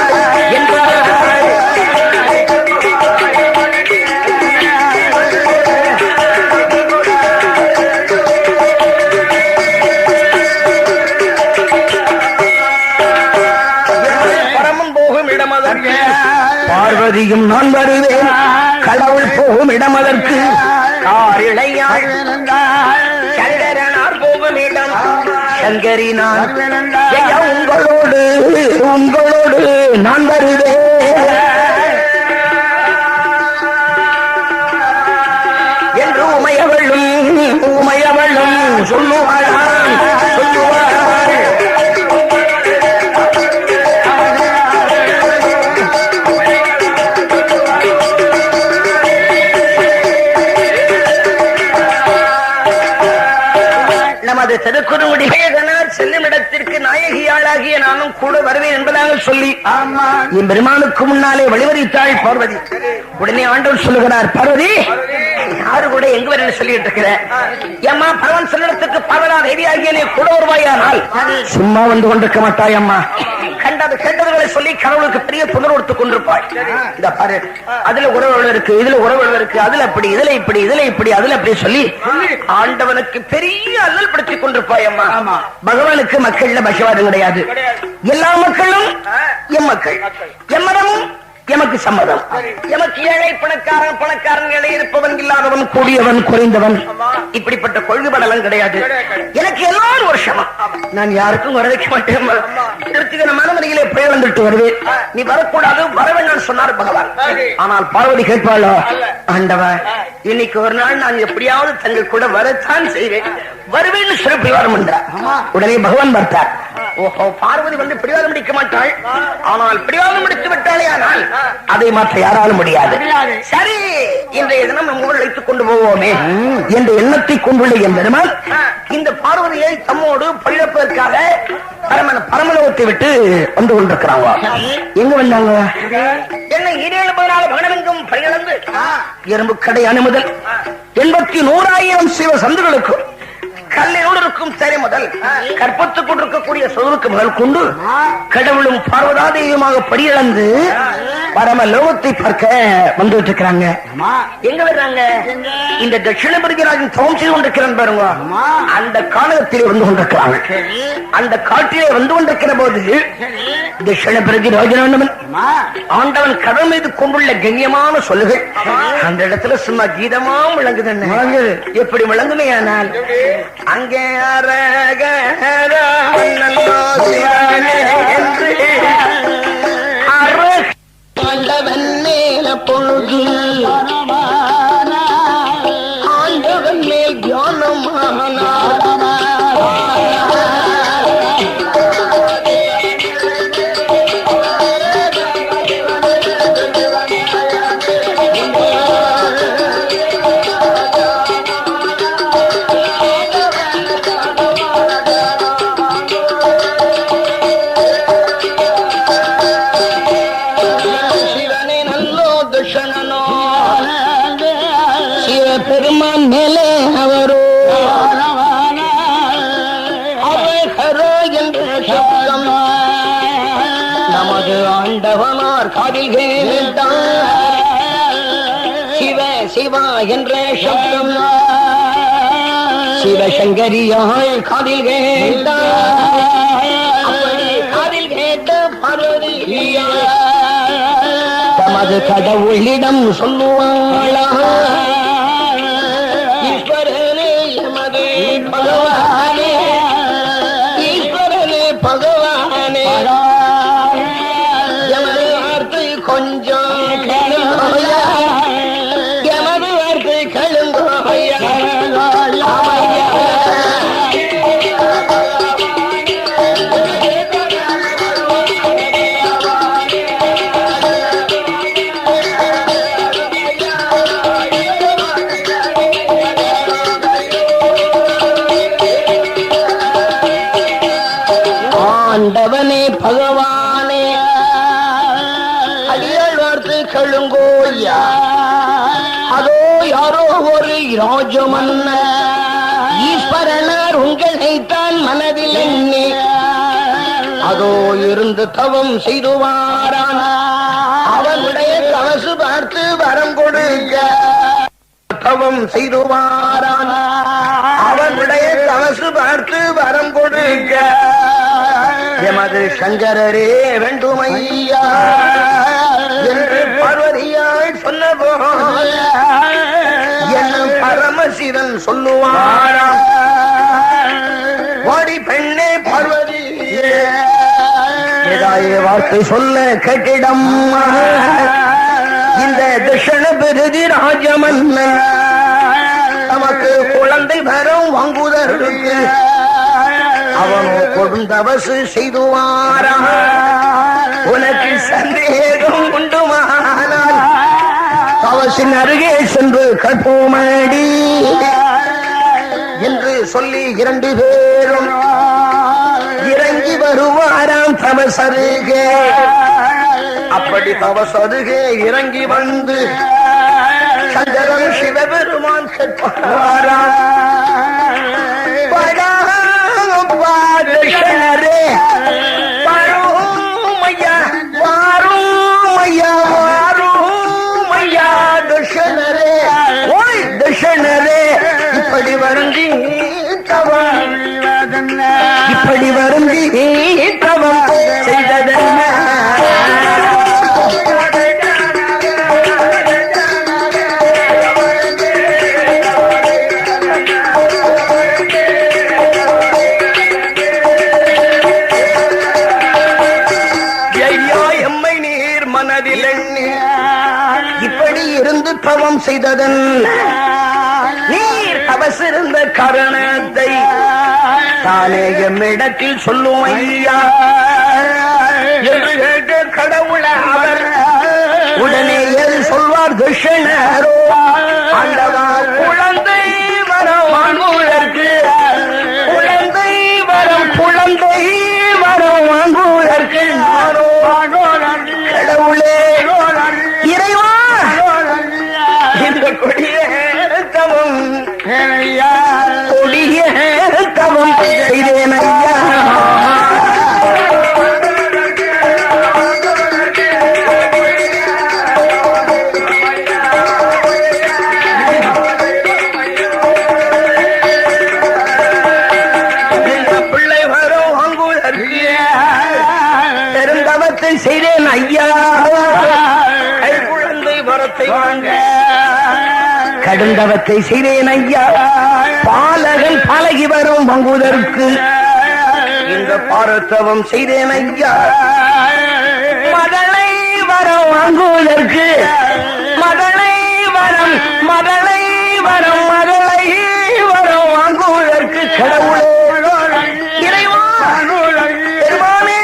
பார்வதியும் நான் வருவேன். கடவுள் போகும் இடம் அதற்கு இளையாள் சங்கரனார் போகும் இடம் சங்கரி நான் உங்களோடு உங்களோடு நான் வருவேன் என்று உமையவளும் சொல்லுவாள். நமது திருக்குறுங்குடிகனார் செல்லும் இடத்திற்கு நாயகியாளாகிய நானும் கூட வருவேன் என்பதாக சொல்லி என் பெருமானுக்கு முன்னாலே வழிவரித்தாள் பார்வதி. உடனே ஆண்டவர் சொல்லுகிறார், பார்வதி யாரு கூட எங்க வர சொல்லிட்டு இருக்கிற? ஏம்மா பகவான் சொல்லிடத்துக்கு பகவனா தேவியாகிய நீ கூட வருவாயானால் சும்மா வந்து கொண்டிருக்க மாட்டாய். அம்மா கண்டது கேட்டதுகளை சொல்லி கடவுளுக்கு பெரிய புனர் கொடுத்துக் கொண்டிருப்பாய். இந்த பாரு, அதுல உறவுகள் இருக்கு, இதுல உறவுகள் இருக்கு, அதுல அப்படி, இதுல இப்படி, இதுல இப்படி, அதுல அப்படி சொல்லி ஆண்டவனுக்கு பெரிய அல்லல் படுத்திக் கொண்டிருப்பாய். அம்மா பகவானுக்கு மக்கள்ல பகவானும் கிடையாது. எல்லா மக்களும் எம் மக்கள், எம்மதமும் எமக்கு சம்மதம். எமக்கு ஏழை பணக்காரன், பணக்காரன் நிலை இருப்பவன், இல்லாதவன், கூடியவன், குறைந்தவன், இப்படிப்பட்ட கொள்கைப்படலாம் கிடையாது. எனக்கு எல்லாரும் ஒரு சமம். நான் யாருக்கும் வர வைக்க மாட்டேன். மனமனையிலே போய் வந்துட்டு வருவேன். நீ வரக்கூடாது, வரவேண்டாம் சொன்னார் பகவான். ஆனால் பார்வதி கேட்பாளோ, ஆண்டவன் இன்னைக்கு ஒரு நாள் நான் எப்படியாவது தங்கள் கூட வரத்தான் செய்வேன், வருவேன்னு சொல்லி பிடிவாதம் என்றார். உடனே பகவான் பார்த்தார். ஓஹோ, பார்வதி வந்து பிடிவாதம் முடிக்க மாட்டாள். ஆனால் பிடிவாதம் முடித்து விட்டாளே, ஆனால் அதை மாற்ற யாராலும் முடியாது. சரி, இன்றைய தினம் நம்மோடு அழைத்துக் கொண்டு போவோமே என்ற எண்ணத்தை கொண்டுள்ள என் பெருமாள் இந்த பார்வதியை தம்மோடு பழிப்பதற்காக பரமலோகத்தை விட்டு வந்து கொண்டிருக்கிறாங்க. எங்க வந்தாங்க? என்ன 7 பகனமெங்கும் பழிகளந்து எறும்பு கடை அணுமுதல் 81,000 சிவ சந்துகளுக்கும் கல்லையோடு இருக்கும் சரி முதல் கற்பத்துக் கொண்டிருக்கக்கூடிய சொருக்கு முதல் கொண்டு கடவுளும் பார்வதாதேவியுமாக படியிழந்து பரம லோகத்தை பார்க்க வந்துட்டு இருக்கிறாங்க. எங்க வர்றாங்க? இந்த தட்சிணபுரிராஜன் தவம் செய்து கொண்டிருக்கிறான் பாருங்க, அந்த காலகத்திலே வந்து கொண்டிருக்கிறாங்க. அந்த காட்டிலே வந்து கொண்டிருக்கிற போது தட்சிணபுரி ராஜனானவன் ஆண்டவன் கடவுள் மீது கொண்டுள்ள கண்ணியமான சொல்லுகள் அந்த இடத்துல சும்மா கீதமா விளங்குது. எப்படி விளங்குமே? ஆனால் அங்கே ஆண்டவன் மேல பொழுது ஆண்டவன் மேல் தியானமான பெருமான் மேலே அவரோ அவரோ என்ற சப்தம் நமது ஆண்டவனார் காதில் கேட்டார். சிவ சிவா என்ற சப்தம் சிவசங்கரியாய் காதில் கேட்டார். காதில் கேட்ட பார்வதியா தமது கடவுளிடம் சொல்லுவாளா, ஈஸ்வரனே பகவானே, ஈஸ்வரனே பகவானே, எமது வார்த்தை கொஞ்சம் கேளுங்கோயா, எமது வார்த்தை கேளுங்கோயா. ஆண்டவனே பகவானே, அடியாள் வார்த்தை கழுங்கோயா. அதோ யாரோ ஒரு ராஜமன்ன ஈஸ்வரனார் உங்களைத்தான் மனதில் எண்ணி அதோ இருந்து தவம் செய்துவாரான். அவனுடைய கவசு பார்த்து வரம் கொடுக்க தவம் செய்துவாரான். அவனுடைய கவசு பார்த்து வரம் கொடுக்க எமது சங்கரரே வேண்டுமையா என்று சொன்ன என்ன பரமசிவன் சொல்லுவாரா வாடி பெண்ணே பார்வதி ஏதாய வார்த்தை சொல்ல கட்டிடம் இந்த தட்சண பிரதி ராஜமன்னன் நமக்கு குழந்தை வரும் வாங்குவதற்கு அவனோ கொடுந்தவசு செய்துவாரா உனக்கு சந்தேகம் உண்டுமானால் தவசின் அருகே சென்று கற்போமடி என்று சொல்லி 2 பேரும் இறங்கி வருவாராம் தவசருகே. அப்படி தவசருகே இறங்கி வந்து சங்கரன் சிவபெருமான் கேட்பாரா தட்சணரே வாருமையா வாருமையா வாருமையா தட்சணரே ஓய் தட்சணரே இப்படி வருந்தி தவம் இப்படி வருந்தி தவம் செய்ததென்ன தவம் செய்ததன் நீர் தவசிருந்த காரணத்தை தானே எம்மிடத்தில் சொல்லும் ஐயா என்று கேட்ட கடவுள அவர் உடனே எது சொல்வார் தட்சணரோ ஆண்டவா குழந்தை வரம் வாங்குவதற்கு குழந்தை வரம் வாங்குவதற்கு கடவுளே இறைவா கொடிய தவம் கொடிய தவம் செய்தேன் ஐயா. பிள்ளை வரும் வாங்குவதற்கு பெருந்தவத்தை செய்தேன் ஐயா. குழந்தை வரத்தை வாங்க கடுந்தவத்தை செய்தேன் ஐயா. பாலகன் பழகி வரும் வாங்குவதற்கு இந்த பாரத்தவம் செய்தேன் ஐயா. மதலை வரம் வாங்குவதற்கு மதலை வரம் வாங்குவதற்கு கடவுளே இறைவா பெருமானே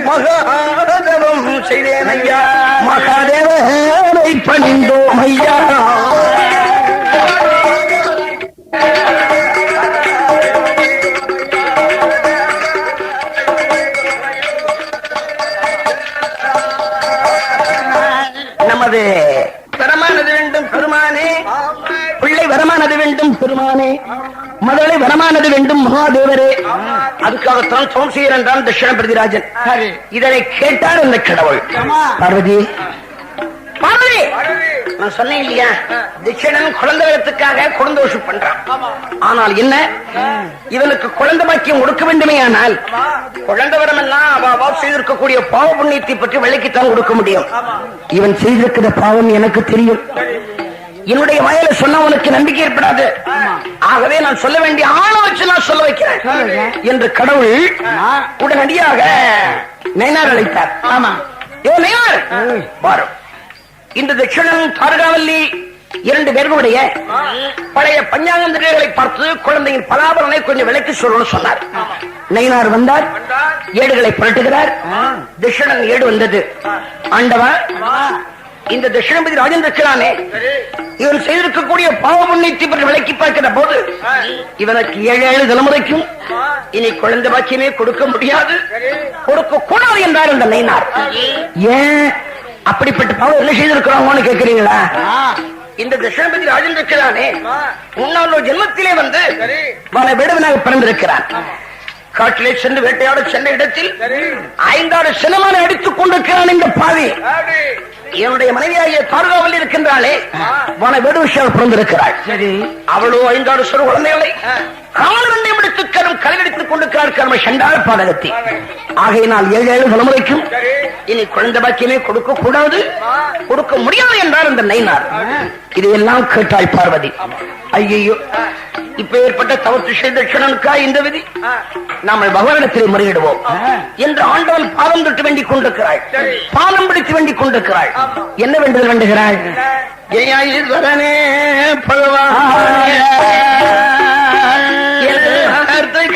மகாதவம் செய்தேன் ஐயா. மகாதேவனை பணிந்தோம் ஐயா. நமது வரமானது வேண்டும் பெருமானே பிள்ளை வரமானது வேண்டும் பெருமானே மதலை வரமானது வேண்டும் மகாதேவரே. அதுக்காகத்தான் தவம் செய்கிறேன் என்றான் தட்சண பிரதிராஜன். இதனை கேட்டார் அந்த கடவுள். பார்வதி பார்வதி நான் சொன்னேன் இல்லையா தட்சணன் குழந்தை வரத்துக்காக குழந்தோஷம் பண்றான். ஆனால் என்ன இவனுக்கு குழந்தை பாக்கியம் கொடுக்க வேண்டுமே ஆனால் குழந்தை வரம் எல்லாம் அவ செய்திருக்கக்கூடிய பாவ புண்ணியத்தை பற்றி விலைக்குத்தான் கொடுக்க முடியும். இவன் செய்திருக்கிற பாவம் எனக்கு தெரியும். என்னுடைய வயல சொன்ன உனக்கு நம்பிக்கை ஏற்படாது. ஆகவே நான் சொல்ல வேண்டிய ஆளை வச்சு நான் சொல்ல வைக்கிறேன் என்று கடவுள் உடனடியாக நைனார் அழைத்தார். ஆமா ஏ நைனார் வாரும். இந்த தட்சணன் தாரகாவல்லி 2 பேர்களுடைய பழைய பஞ்சாங்கங்களை பார்த்து குழந்தையின் பலாபலனை கொஞ்சம் விலைக்கு சொல்லணும்னு சொன்னார். நைனார் வந்தார். ஏடுகளை புரட்டுகிறார். தட்சணன் ஏடு வந்தது. ஆண்டவா இந்த தட்சிணபதி ராஜன் இருக்கிறானே இவன் செய்திருக்கக்கூடிய பாவ புண்ணியத்தை பற்றி விளக்கி பார்க்கிற போது இவனுக்கு 7 தலைமுறைக்கும் இனி குழந்தை பாக்கியமே கொடுக்க முடியாது, கொடுக்க கூடாது என்றார் அந்த நைனார். ஏன் அப்படிப்பட்ட பாவம் என்ன செய்திருக்கிறாங்கன்னு கேட்கிறீங்களா? இந்த தட்சிணபதி ராஜன் இருக்கிறானே முன்னாள் ஜென்மத்திலே வந்து விடுவனாக பிறந்திருக்கிறான். காட்டிலே சென்று வேட்டையாட சென்ற இடத்தில் 5 சினமான அடித்துக் கொண்டிருக்கிறான். இந்த பாவி என்னுடைய மனைவியாகிய தாரகாவல்லி இருக்கின்றாளே வன வேடு விஷயம் பிறந்திருக்கிறாள். அவளோ 5 சிறு குழந்தைகளை காலவெண்ணை முடித்துக்கரும் கலையடித்துக் கொண்டிருக்கிறார் கர்ம சண்டாள பாதகத்தை. ஆகையினால் 7 தலைமுறைக்கும் இனி குழந்தை பாக்கியமே கொடுக்க கூடாது, கொடுக்க முடியாது என்றார் இந்த நைனார். இதையெல்லாம் கேட்டாள் பார்வதி. ஐயோ, இப்ப ஏற்பட்ட தவறு தட்சணனுக்கா இந்த விதி? நாம பகவானிடத்தில் முறையிடுவோம் என்று ஆண்டவன் பாதம் தொட்டு வேண்டிக் கொண்டிருக்கிறாள், பாதம் பிடித்து வேண்டிக் கொண்டிருக்கிறாள். என்ன வேண்டுதல் வேண்டுகிறாள்? ஈஸ்வரனே பகவான்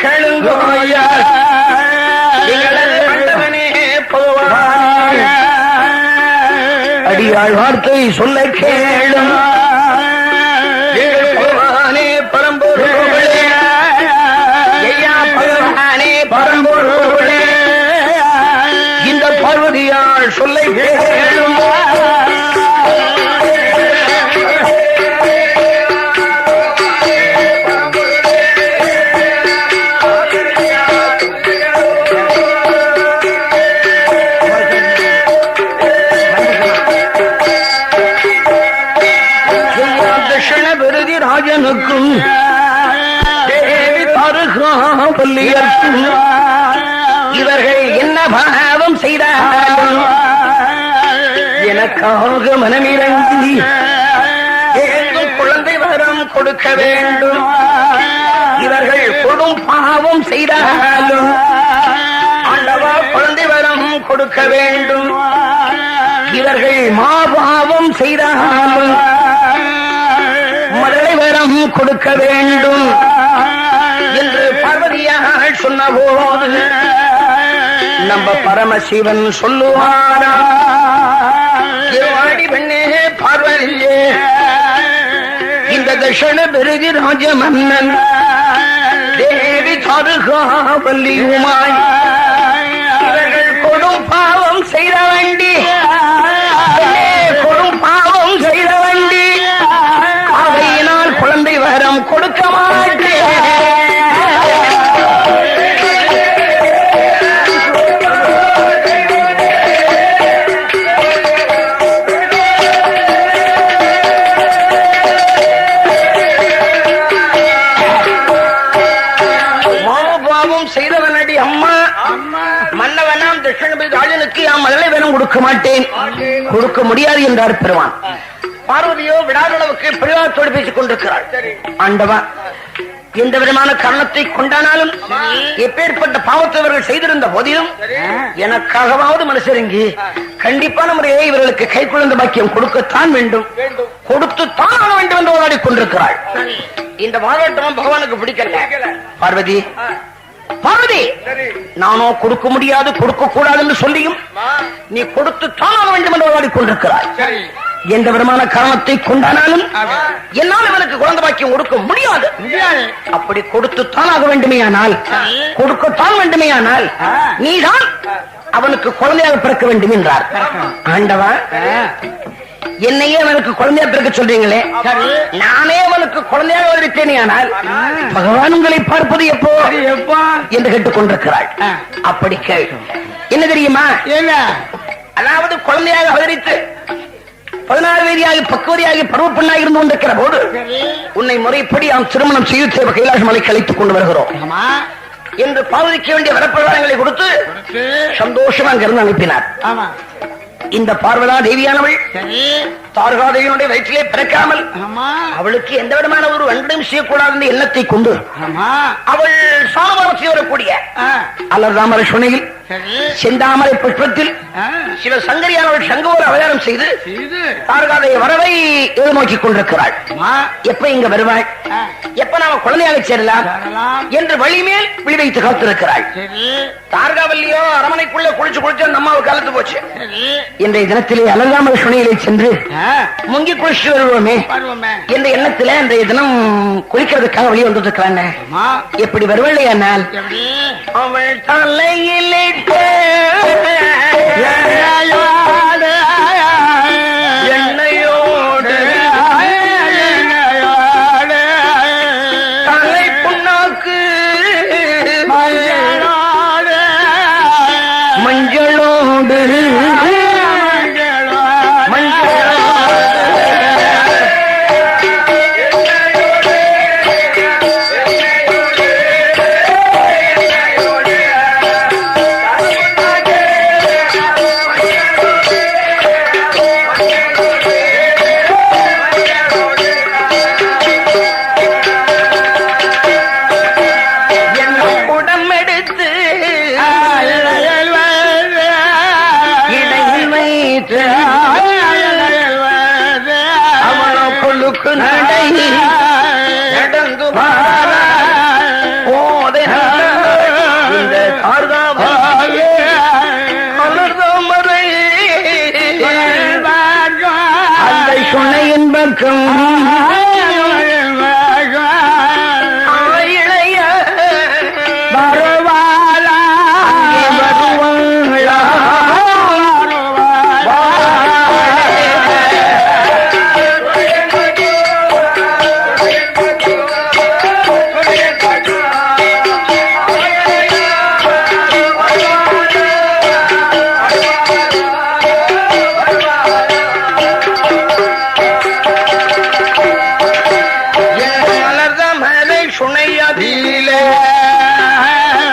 கேளுங்கோயா, அடியாள் வார்த்தை சொல்ல கேளும் பகவானே பரம்பொருளே, பகவானே பரம்பொருளே, இந்த பார்வதியாள் சொல்ல கேளும். ராஜனுக்கும் தேவி தருகாவல்லியர்க்கும் இவர்கள் என்ன பாவம் செய்தாலும் எனக்காக மனமிறங்கி குழந்தை வரம் கொடுக்க வேண்டும். இவர்கள் கொடும் பாவம் செய்தாலும் ஆண்டவா குழந்தை வரம் கொடுக்க வேண்டும். இவர்கள் மாபாவம் செய்தாலும் மழலை வரம் கொடுக்க வேண்டும் என்று பார்வதியால் சொன்ன போது நம்ம பரமசிவன் சொல்லுவாரா, பெண்ணே பார்வதியே, இந்த தட்சண பெருகி ராஜ மன்னன் தேவி தருகாவல்லியுமாய் இவர்கள் கொடும் பாவம் செய்த வேண்டி, கொடும் பாவம் செய்த வேண்டி ஆகையினால் குழந்தை வரம் கொடுக்க மாட்டேன். செய்தவனடி அம்மா, மன்னவனாம் தட்சணபதி ராஜனுக்கு மழலை வேணும் கொடுக்க மாட்டேன், கொடுக்க முடியாது என்றார் பெருமான். பார்வதியோ விடாதளவுக்கு பிரிவாத்தோடு பேசிக் கொண்டிருக்கிறாள். ஆண்டவா, எந்த விதமான காரணத்தை கொண்டானாலும் எப்பேற்பட்ட பாவத்தை இவர்கள் செய்திருந்த போதிலும் எனக்காகவாவது மனசிறங்கி கண்டிப்பான முறையை இவர்களுக்கு கை குழந்தை பாக்கியம் கொடுக்கத்தான் வேண்டும், கொடுத்துத்தான் ஆக வேண்டும் என்று போராடி கொண்டிருக்கிறாள். இந்த போராட்டமும் பகவானுக்கு பிடிக்கல. பார்வதி, பார்வதி, நானோ கொடுக்க முடியாது, கொடுக்க கூடாது என்று சொல்லியும் நீ கொடுத்துத்தான் ஆக வேண்டும் என்று போராடி கொண்டிருக்கிறாள். எந்த விதமான காரணத்தை கொண்டானாலும் என்னால் அவனுக்கு குழந்தை பாக்கியம் கொடுக்க முடியாது. அப்படி கொடுத்துத்தான் ஆக வேண்டுமேயானால், கொடுக்கத்தான் வேண்டுமேயானால் நீதான் அவனுக்கு குழந்தையாக பிறக்க வேண்டும் என்றார். ஆண்டவா, என்னையே அவனுக்கு குழந்தையா பிறக்க சொல்றீங்களே, நானே அவனுக்கு குழந்தையாக இருக்கிறேனே, ஆனால் பகவான் உங்களை பார்ப்பது எப்போ என்று கேட்டுக் கொண்டிருக்கிறாள். அப்படி கேள். என்ன தெரியுமா? அதாவது குழந்தையாக அவதரித்து 16 வயதியாகி பக்குவதியாகி பருவ பெண்ணாக இருந்து கொண்டிருக்கிற போது உன்னை முறைப்படி நாம் திருமணம் செய்து கைலாச மலைக்கு அழைத்துக் கொண்டு வருகிறோம் என்று பார்வதிக்க வேண்டிய வரப்பிரசாதங்களை கொடுத்து சந்தோஷமா அங்கிருந்து அனுப்பினார். இந்த பார்வதா தேவியானவள் தாரகாதேவியினுடைய வயிற்றிலே பிறக்காமல் அவளுக்கு எந்த விதமான ஒரு அன்பையும் செய்யக்கூடாது என்ற எண்ணத்தை கொண்டு அவள் சாமரசி வரக்கூடிய அல்லதாமரை சுனையில் செந்தாமரை புஷ்பத்தில் சிவ சங்கரியானவள் சங்கோர அவதாரம் செய்து தாரகாதேவி வரவை எதிர்நோக்கி கொண்டிருக்கிறாள். எப்ப இங்க வருவாள், எப்ப நாம குழந்தையாக சேரலாம் என்று வழிமேல் விழி வைத்து காத்திருக்கிறாள். தாரகாவல்லியோ அரமனைக்குள்ள குளிச்சு குளிச்சு அந்த அம்மாவுக்கு கலந்து போச்சு. இன்றைய தினத்திலே அலங்காமரை சுனையிலே சென்று முங்கி குளிச்சு வருவோமே என்ற எண்ணத்திலே அன்றைய தினம் குளிக்கிறதுக்காக வெளியே வந்துருக்கிறாங்க. எப்படி வருவல்லையானால் அவள் தலையிலே எண்ணெயோடு தலை புண்ணாக்கு மஞ்சளோடு தார்காமரை அந்த சுனையின் பக்கம்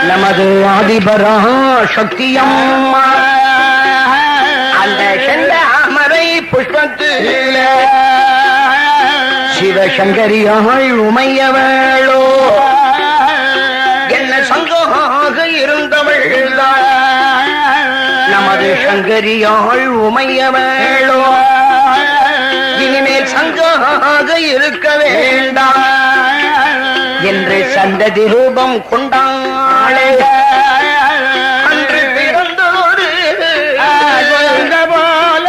நமது ஆதிபரா சக்தியம்மா அந்த செந்தாமரை புஷ்பத்தில சிவசங்கரியாள் உமையவளோ என்ன சங்கமாக இருந்தவள் நமது சங்கரியாள் உமையவளோ இனிமேல் சங்கமாக இருக்க வேண்டாம் என்று சந்ததி ரூபம் கொண்டாளே அன்று பிறந்தோடு போல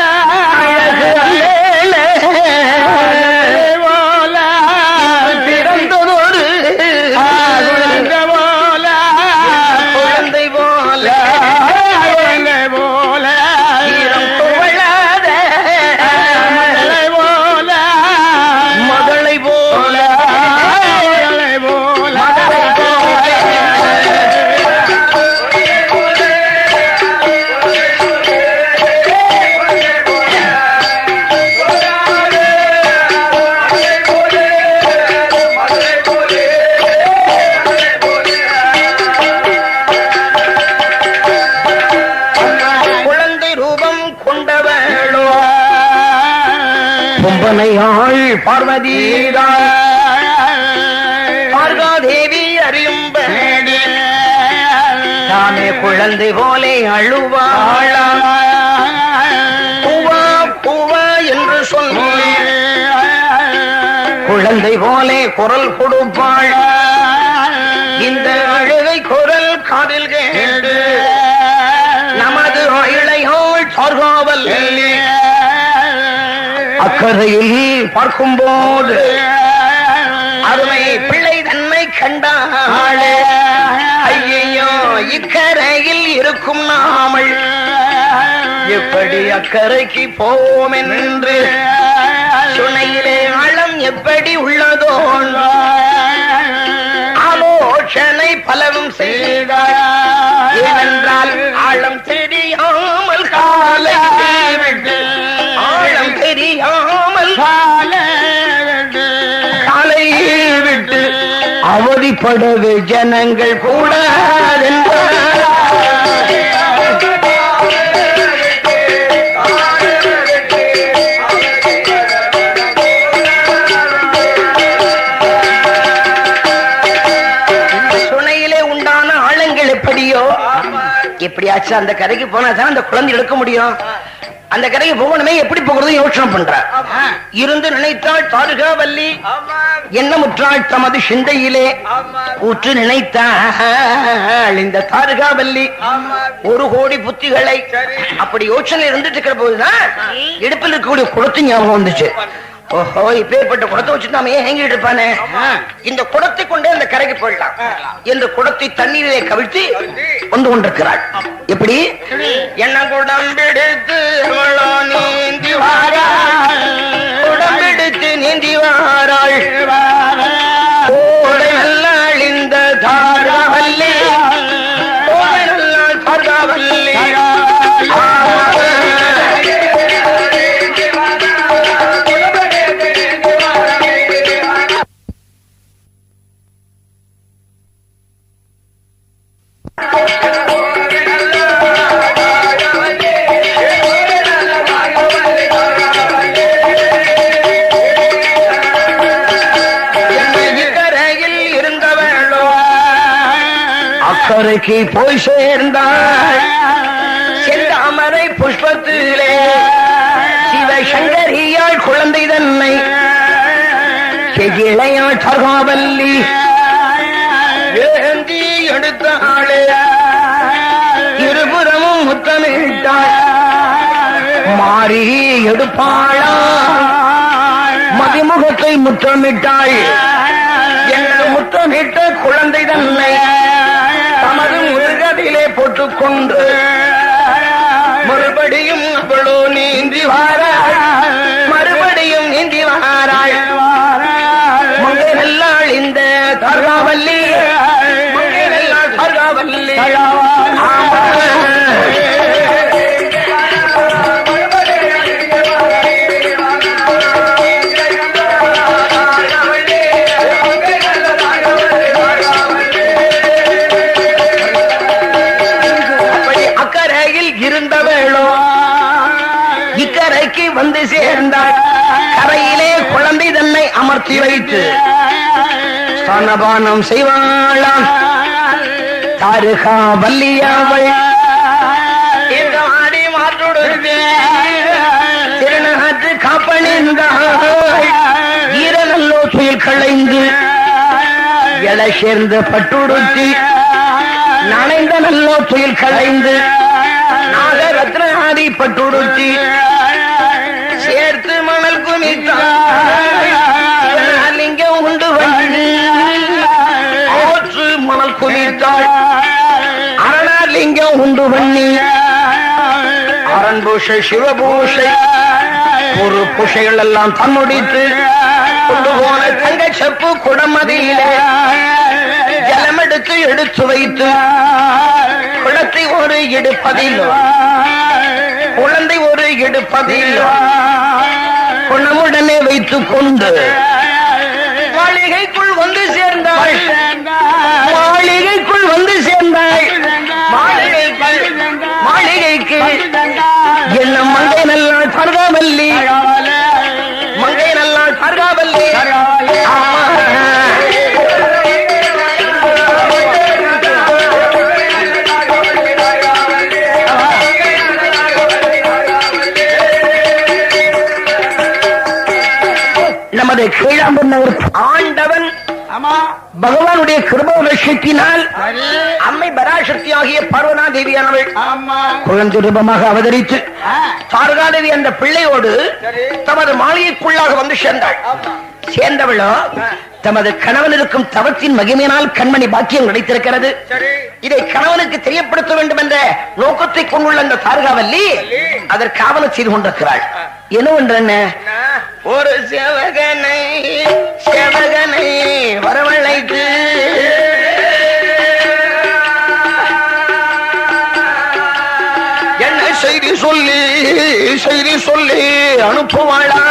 பிறந்ததோடு போல குழந்தை போல போல மகளை போல பொம்பனையாள் பார்வதேவி அறியும் தானே குழந்தை போலே அழுவாள் பூவா பூவா என்று சொல்லி குழந்தை போலே குரல் கொடுப்பாள் இந்த அழுகை குரல் காதில் கேடு நமது இளையோள் சார்காவல் அக்கறையில் பார்க்கும்போது அருமை பிள்ளை தன்மை கண்டாளே ஐயோ இக்கரையில் இருக்கும் நாமல் எப்படி அக்கறைக்கு போவோம் என்று சுனையிலே ஆழம் எப்படி உள்ளதோ ஆலோசனை பலவும் செய்தாள் ஏனென்றால் ஆழம் தெரியாமல் காலை விட்டு ஆழம் தெரியாமல் காலை விட்டு அவதிப்படவே ஜனங்கள் கூட சுனையிலே உண்டான ஆழங்கள் எப்படியோ எப்படியாச்சு அந்த கரைக்கு போனாதான் அந்த குழந்தை எடுக்க முடியும். அந்த கரைக்கு போகணுமே, எப்படி போகிறது யோசனை பண்ற இருந்து நினைத்தாள் தாருகாவல்லி எண்ணமுற்றாள் தமது சிந்தையிலே ஊற்று நினைத்தாள் இந்த தாருகாவல்லி 1 கோடி புத்திகளை அப்படி யோசனை இருந்துட்டு இருக்கிற போதுதான் இடுப்பில் இருக்கக்கூடிய குளத்து ஞாபகம் வந்துச்சு. ஓஹோ, இப்பேற்பட்ட குடத்தை வச்சு நாம ஏன் ஹேங்கிட்டு இருப்பானே, இந்த குடத்தை கொண்டே அந்த கரைக்கு போயிடலாம் என்று குடத்தை தண்ணீரை கவிழ்த்து வந்து கொண்டிருக்கிறாள். எப்படி என்ன குடம்பெடுத்து நீந்தி வாராள், குடம்பெடுத்து நீந்தி வாராள் ஓடை நல்லாள் இந்த தாராவல்லி, ஓடை நல்லாள் தாராவல்லி அக்கரைக்கு போய் சேர்ந்தாள். செந்தாமரை புஷ்பத்திலே சிவசங்கரியாள் குழந்தை தன்னை இளையாள் தார்காவல்லி ஏந்தி எடுத்தாளே முத்தமிட்டாள். மாறி எடுப்பாளா மதிமுகத்தை முத்தமிட்டாள். என்ன முத்தமிட்ட குழந்தை தன்னை தமது முருகதிலே போட்டுக்கொண்டு மறுபடியும் அவளோ நீந்தி வாராள். மறுபடியும் நீந்தி வாராள். மங்கை நல்லாள் இந்த தர்காவல்லி. மங்கை நல்லாள் தர்காவல்லி. இக்கரைக்கு வந்து சேர்ந்தாள். கரையிலே குழந்தை தன்னை அமர்த்தி வைத்து ஸ்தானபானம் செய்வாளாம். தாருகா வல்லியாவள் ஆடி மாற்றோடு திருநாற்று காப்பணிந்தாள். ஈரநல்லோ துயில் களைந்து எழை சேர்ந்து பட்டுடுத்தி நனைந்த நல்லோ துயில் களைந்து நாகரத்னாதி பட்டுடுத்தி சேர்த்து மணல் குமித்தாள். இங்க உண்டு ஆற்று மணல் குமித்தாள். அரணாலிங்கம் உண்டு பண்ணி அரண்பூஷை சிவபூஷை ஒரு பூஷைகள் எல்லாம் தன்முடித்து கொண்டு போன தங்க செப்பு குடமதியிலே ஜலமெடுத்து எடுத்து வைத்து குளத்தை ஒரு எடுப்பதில் குழந்தை ஒரு எடுப்பதில் குணமுடனே வைத்துக் கொண்டு மாளிகைக்குள் வந்து சேர்ந்தாள். மாளிகைக்குள் வந்து சேர்ந்தாள். மாளிகைக்கு என்ன மங்கை நல்லாள் பர்காவல்லி. மங்கை நல்லாள் பர்காவல்லி. நமது கீழாம்பூர் ஆண்டவன் பகவானுடைய கிருபையினால் அம்மை பராசக்தி ஆகிய பர்வனா தேவியானவள் குழந்தை ரூபமாக அவதரித்து சாரகாதேவி அந்த பிள்ளையோடு தமது மாளிகைக்குள்ளாக வந்து சேர்ந்தாள். சேர்ந்தவளோ தமது கணவன் இருக்கும் தவத்தின் மகிமையினால் கண்மணி பாக்கியம் கிடைத்திருக்கிறது. இதை கணவனுக்கு தெரியப்படுத்த வேண்டும் என்ற நோக்கத்தை கொண்டுள்ள அந்த தாரகாவல்லி அதற்கு ஆவணம் செய்து கொண்டிருக்கிறாள். என்ன ஒரு சேவகனை வரவழைத்து என்ன செய்தி சொல்லி அனுப்புவாளா.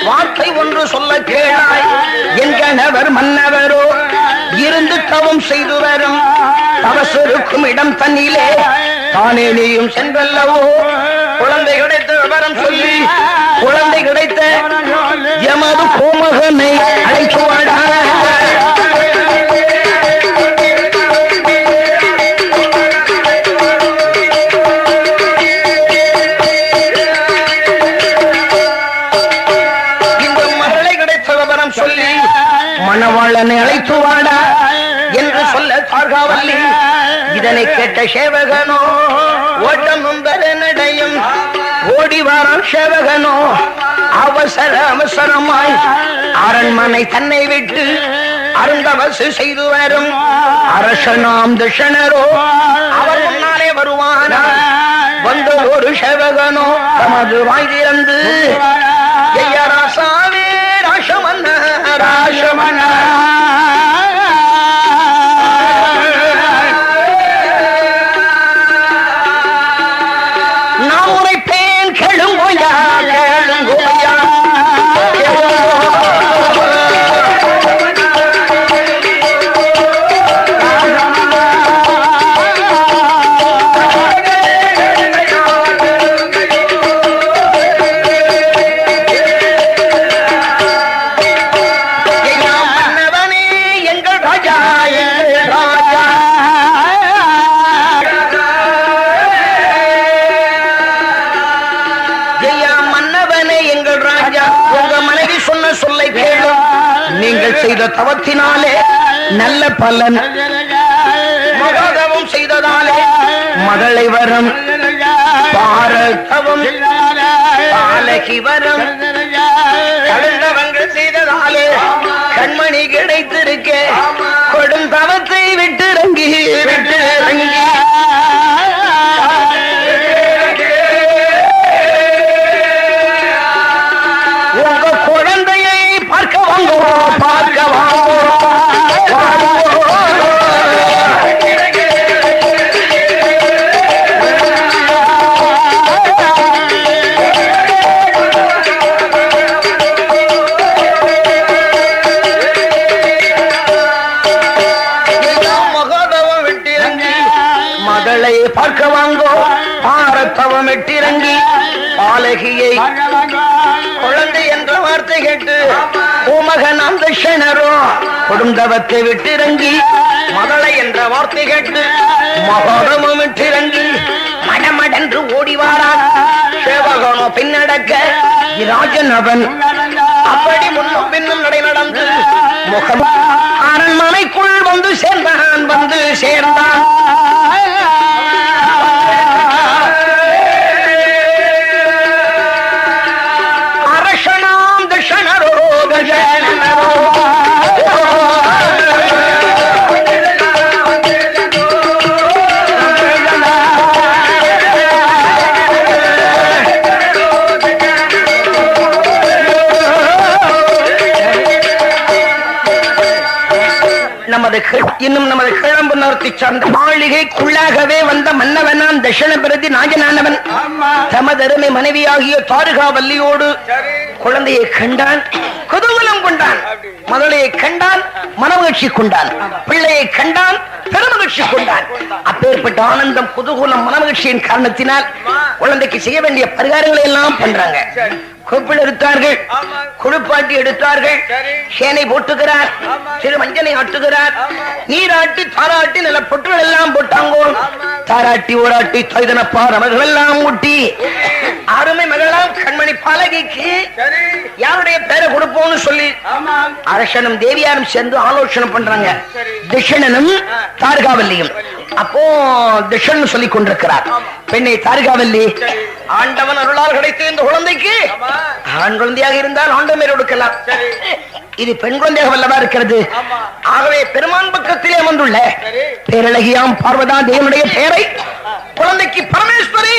வார்த்தை ஒன்று சொல்ல கேளாய். என் கணவர் மன்னவரோ இருந்து தவம் செய்து வரும் தவசருக்கும் இடம் தண்ணிலே தானே நீயும் சென்றல்லவோ. குழந்தை கிடைத்த விவரம் சொல்லி குழந்தை கிடைத்த எமது கோமகனை அழைத்து வாடா. மணவாளனை அழைத்து வாடா என்று சொல்ல தார்காவல்லி. இதனை கேட்ட சேவகனோ ஓட்டம் நடையும் ஓடி வாரான். சேவகனோ அவசரமாய் அரண்மனை தன்னை விட்டு அருந்தவசு செய்து வரும் அரசனாம் திஷணரோ அவர் முன்னாலே வருவானா. வந்த ஒரு சேவகனோ தமது வாய் திறந்து ராசாவே ராசமன்ன ராசமன நான் உரைப்பேன் கெழுங்கோயா கெழுங்கோயா. உங்க மனைவி சொன்ன சொல்லை கேளு. நீங்கள் செய்த தவத்தினாலே நல்ல பலன், மகாதவம் செய்ததாலே மகளை வரம், பாரதவம் பாலகி வரம், கலந்தவங்கள் செய்ததாலே கண்மணி கிடைத்திருக்க கொடும் தவத்தை விட்டிறங்கி விட்டிறங்கி உங்க குழந்தையை பார்க்க வாங்குவோம், பார்க்க வாங்குவோம். பார்க்க வாங்கோ, பாரத்தவம் எட்டிறங்கி பாலகியை குழந்தை என்ற வார்த்தை கேட்டு பூமகனாம் தட்சணரும் கொடுந்தவத்தை விட்டிறங்கி மகளை என்ற வார்த்தை கேட்டு மகோதமும் விட்டிறங்கி மடமடென்று ஓடிவாரான். சேவகனோ பின்னடக்க ராஜன் அவன் அப்படி முன்னும் பின்னும் நடை நடந்து முகம் அரண்மனைக்குள் வந்து சேர்ந்தான், வந்து சேர்ந்தான். இன்னும் நமது கிளம்பு நிறுத்தி சார்ந்த மாளிகைக்குள்ளாகவே வந்த மன்னவனான் தட்சண பிரதி நாயனானவன் தமதருமை மனைவியாகிய தாருகாவல்லியோடு குழந்தையை கண்டான், குதூகலம் கொண்டான். மதலையை கண்டான், மனமகிழ்ச்சி கொண்டான். பிள்ளையை கண்டான், பெருமகிழ்ச்சி கொண்டான். அப்பேற்பட்ட ஆனந்தம், குதூகலம், மனமகிழ்ச்சியின் காரணத்தினால் குழந்தைக்கு செய்ய வேண்டிய பரிகாரங்களை எல்லாம் பண்றாங்க. கொப்பில் எடுத்தார்கள், குளிப்பாட்டி எடுத்தார்கள், சேனை போட்டுகிறார், சிறு மஞ்சனை ஆட்டுகிறார், நீராட்டி தாராட்டி நல்ல பொட்டுகள் எல்லாம் போட்டாங்கோ. தாராட்டி ஓராட்டி தைதனப்பா ரமர்கள் எல்லாம் ஊட்டி அருமை மகளாம் கண்மணி பாலகிக்கு யாருடைய பேரை கொடுப்போம்னு சொல்லி அரசனும் தேவியாரும் சேர்ந்து ஆலோசனை பண்றாங்க. தட்சணனும் தாருகாவல்லியும். அப்போ தட்சணன் சொல்லிக் கொண்டிருக்கிறார், பெண்ணை தாருகாவல்லி, ஆண்டவன் அருளால் கிடைத்த இந்த குழந்தைக்கு ஆண் குழந்தையாக இருந்தால் ஆண்டவன் கொடுக்கலாம், இது பெண் குழந்தையாக வல்லவா இருக்கிறது. ஆகவே பெருமான் பக்கத்திலே வந்துள்ள பேரழகியாம் பார்வதா தேவனுடைய பெயரை குழந்தைக்கு பரமேஸ்வரி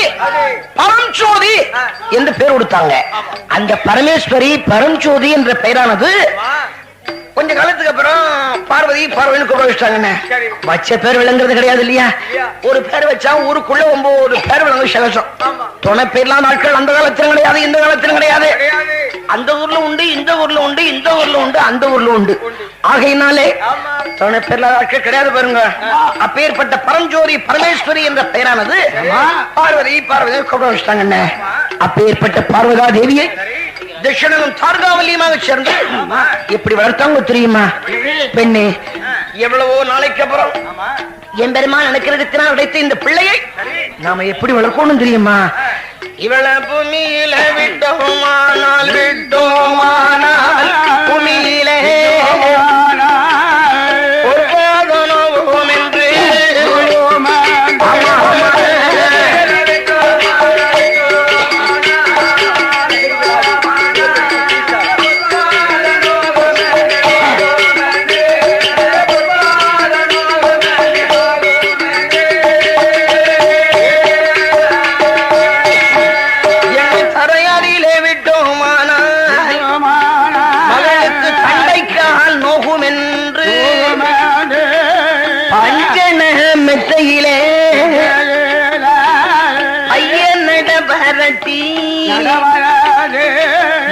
பரஞ்சோதி என்று பெயர் கொடுத்தாங்க. அந்த பரமேஸ்வரி பரஞ்சோதி என்ற பெயரானது கொஞ்ச காலத்துக்கு அப்புறம் பார்வதி பார்வதினு கூப்பிட வச்சாங்க. வச்ச பேர் விளங்குறது கிடையாது இல்லையா? ஒரு பேர் வச்சா ஊருக்குள்ள 9 பேர் விளங்கு சகசம். துணை பேர்லாம் நாட்கள் அந்த காலத்திலும் கிடையாது, இந்த காலத்திலும் கிடையாது. அந்த ஊர்ல உண்டு, இந்த ஊர்ல உண்டு, இந்த ஊர்ல உண்டு, அந்த ஊர்ல உண்டு. ஆகையினாலே துணை பேர்ல நாட்கள் கிடையாது பாருங்க. அப்பேற்பட்ட பரஞ்சோதி பரமேஸ்வரி என்ற பெயரானது பார்வதி பார்வதி கூப்பிட வச்சுட்டாங்க. அப்பேற்பட்ட பார்வதா தேவியை தட்சணனும் தார்காவல்லியுமாக சேர்ந்து எப்படி வளர்த்தாங்க தெரியுமா? பெண்ணே, எவ்வளவோ நாளைக்கு அப்புறம் என் பெருமான் நினைக்கிறதுக்கு உடைத்த இந்த பிள்ளையை நாம எப்படி வளர்க்கணும் தெரியுமா? இவள பூமியில விட்டோமானால் விட்டோமானால் பூமியிலே ஒரு காதனோம் என்று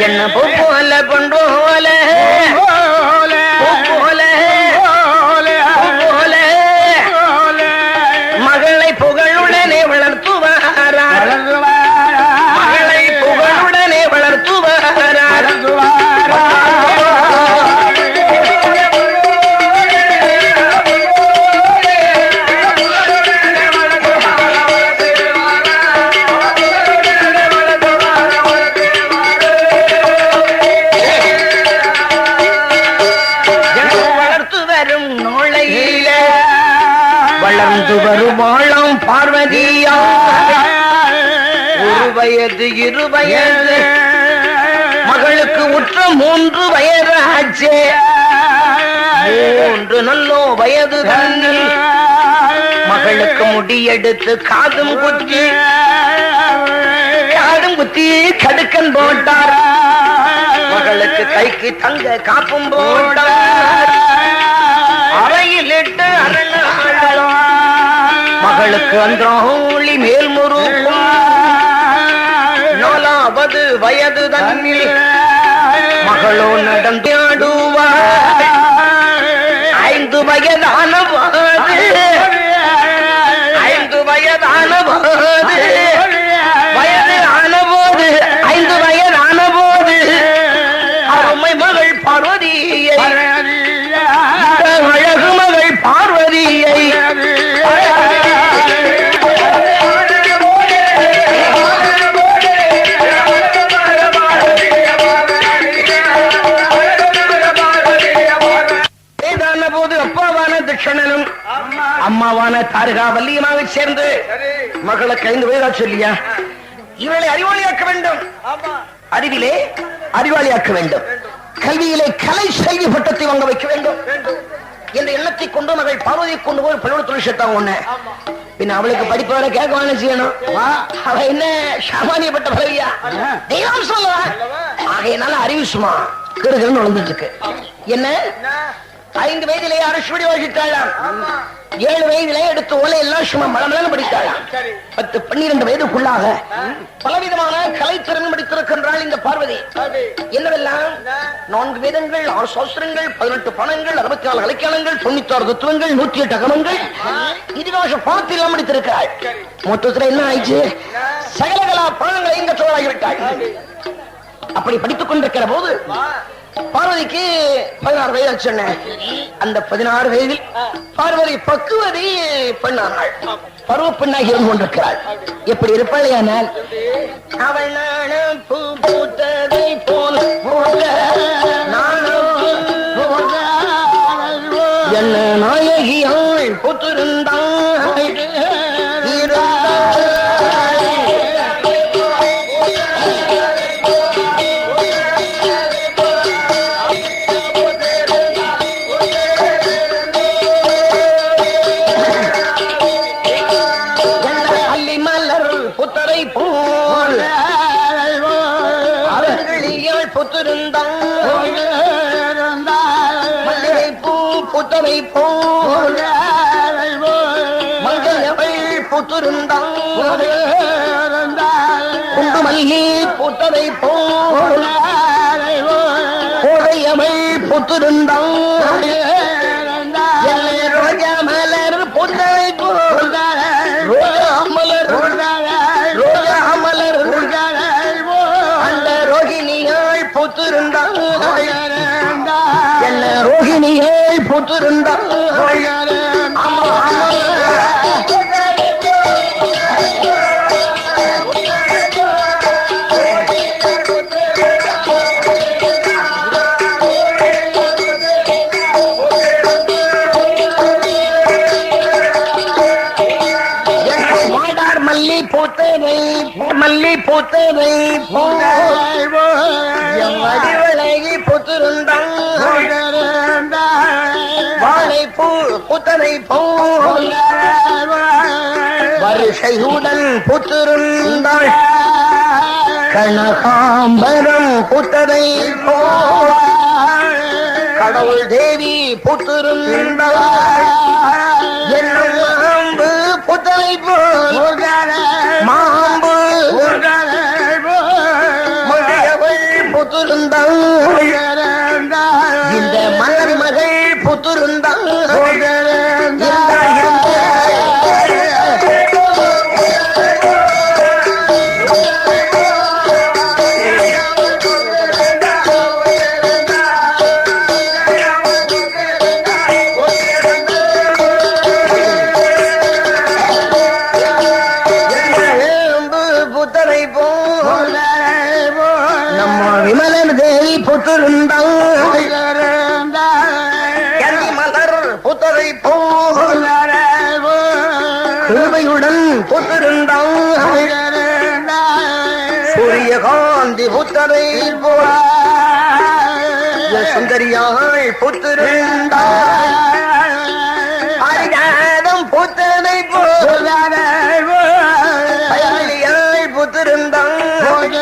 என்ன போல பொண்டோல மகளை புகழுடனே வளர்த்துவாரா, மகளை புகழுடனே வளர்த்துவாரா. வயது 2 வயது மகளுக்கு உற்ற 3 வயது ஆச்சே 3 நல்லோ வயது தன்னில் மகளுக்கு முடியெடுத்து காதும் குத்தி கடுக்கன் போட்டார் மகளுக்கு கைக்கு தங்க காப்பும் போட்டார் அறையில் இட்டு அரணாளம் மகளுக்கு அன்றோழி மேல்முருகும் 4வது வயது தன்னில் மகளோ நடந்தாடுவார் 5 வயதான போது 5 வயதான போது அருமை மகள் பார்வதியை அழகு மகள் பார்வதியை போது அப்பாவான தட்சணனும் அம்மாவான தாரகா வல்லியமாக சேர்ந்து மகளுக்கு 5 வயதா சொல்லியா இவளை அறிவாளியாக்க வேண்டும் அறிவிலே அறிவாளியாக்க வேண்டும் கல்வியிலே கலை செல்வி பட்டத்தை வாங்க வைக்க வேண்டும் என்ற எண்ணத்தை கொண்டு மகள் பார்வதியை கொண்டு போய் பள்ளிக்கூடத்தில் சேர்த்தாங்க ஒண்ணு பின்ன அவளுக்கு படிப்பு வர கேட்க செய்யணும் அவ என்ன சாமானியப்பட்ட பதவியா தெய்வம் சொல்லுவா ஆகையினால அறிவு சும்மா கெடுகள்னு வளர்ந்துட்டு இருக்கு என்ன 5 வயதிலேயே அரசுபடி வாசித்தாளாம் 7 வயதிலே எடுத்து ஓலை எல்லாம் சும்மா மலமலன்னு படித்தாளாம் 10, 12 வயதுக்குள்ளாக பலவிதமான கலைத்திறன் படித்திருக்கின்றாள் இந்த பார்வதி என்னவெல்லாம் 4 வேதங்கள் 6 சாஸ்திரங்கள் 18 பணங்கள் 64 இலக்கியங்கள் 96 தத்துவங்கள் 108 அகமங்கள் இதிகாச பாடத்தில் படித்திருக்கிறாள் மொத்தத்தில் என்ன ஆயிடுச்சு சகலகலா பாடங்களை இங்க சோழாகிவிட்டாள் அப்படி படித்துக் கொண்டிருக்கிற போது பார்வதிக்கு 16 வயது சொன்னேன் அந்த 16 வயதில் பார்வதி பக்குவதி பெண்ணானாள் பருவ பெண்ணாக இருந்து கொண்டிருக்கிறாள் எப்படி இருப்பாள் அவள் நானும் பூ பூத்ததை போல் என்ன நாயகியாள் பூத்திருந்தாள் புத்தரை போல் மங்கையவள் புத்திருந்தாள் குண்டுமல்லி புத்தரை போல் கோடையவள் புத்திருந்தாள் ரோஜா மலர் புத்தரை போல் ரோஜா மலர் ரோஜா மலர் அந்த ரோகிணியாள் புத்திருந்தாள் என்ன ரோகிணியை புத்திருந்தாள் மாடார் மல்லி பூத்தனை மல்லி பூத்தனை வடிவழகி புத்திருந்தாள் வாழைப்பூ புத்தனை போல் வருஷையுடன் புத்திருந்தாள் கனகாம்பரம் புத்தனை போல் கடவுள் தேவி புத்திருந்தாள் மாம்பு புத்தனை போல் மாம்பு புத்திருந்தாள் இந்த மலர் மகள் புத்திருந்தாள் புத்தரை போல் நம்ம விமலன் தேவி புத்திருந்தாள் மலர் புத்தரை போல் கிருபையுடன் புத்திருந்தாள் சூரியகாந்தி புத்தரை போல சுந்தரியாள் புத்திருந்தாள் அரிதாதம் புத்தரை போல புத்திருந்தாள்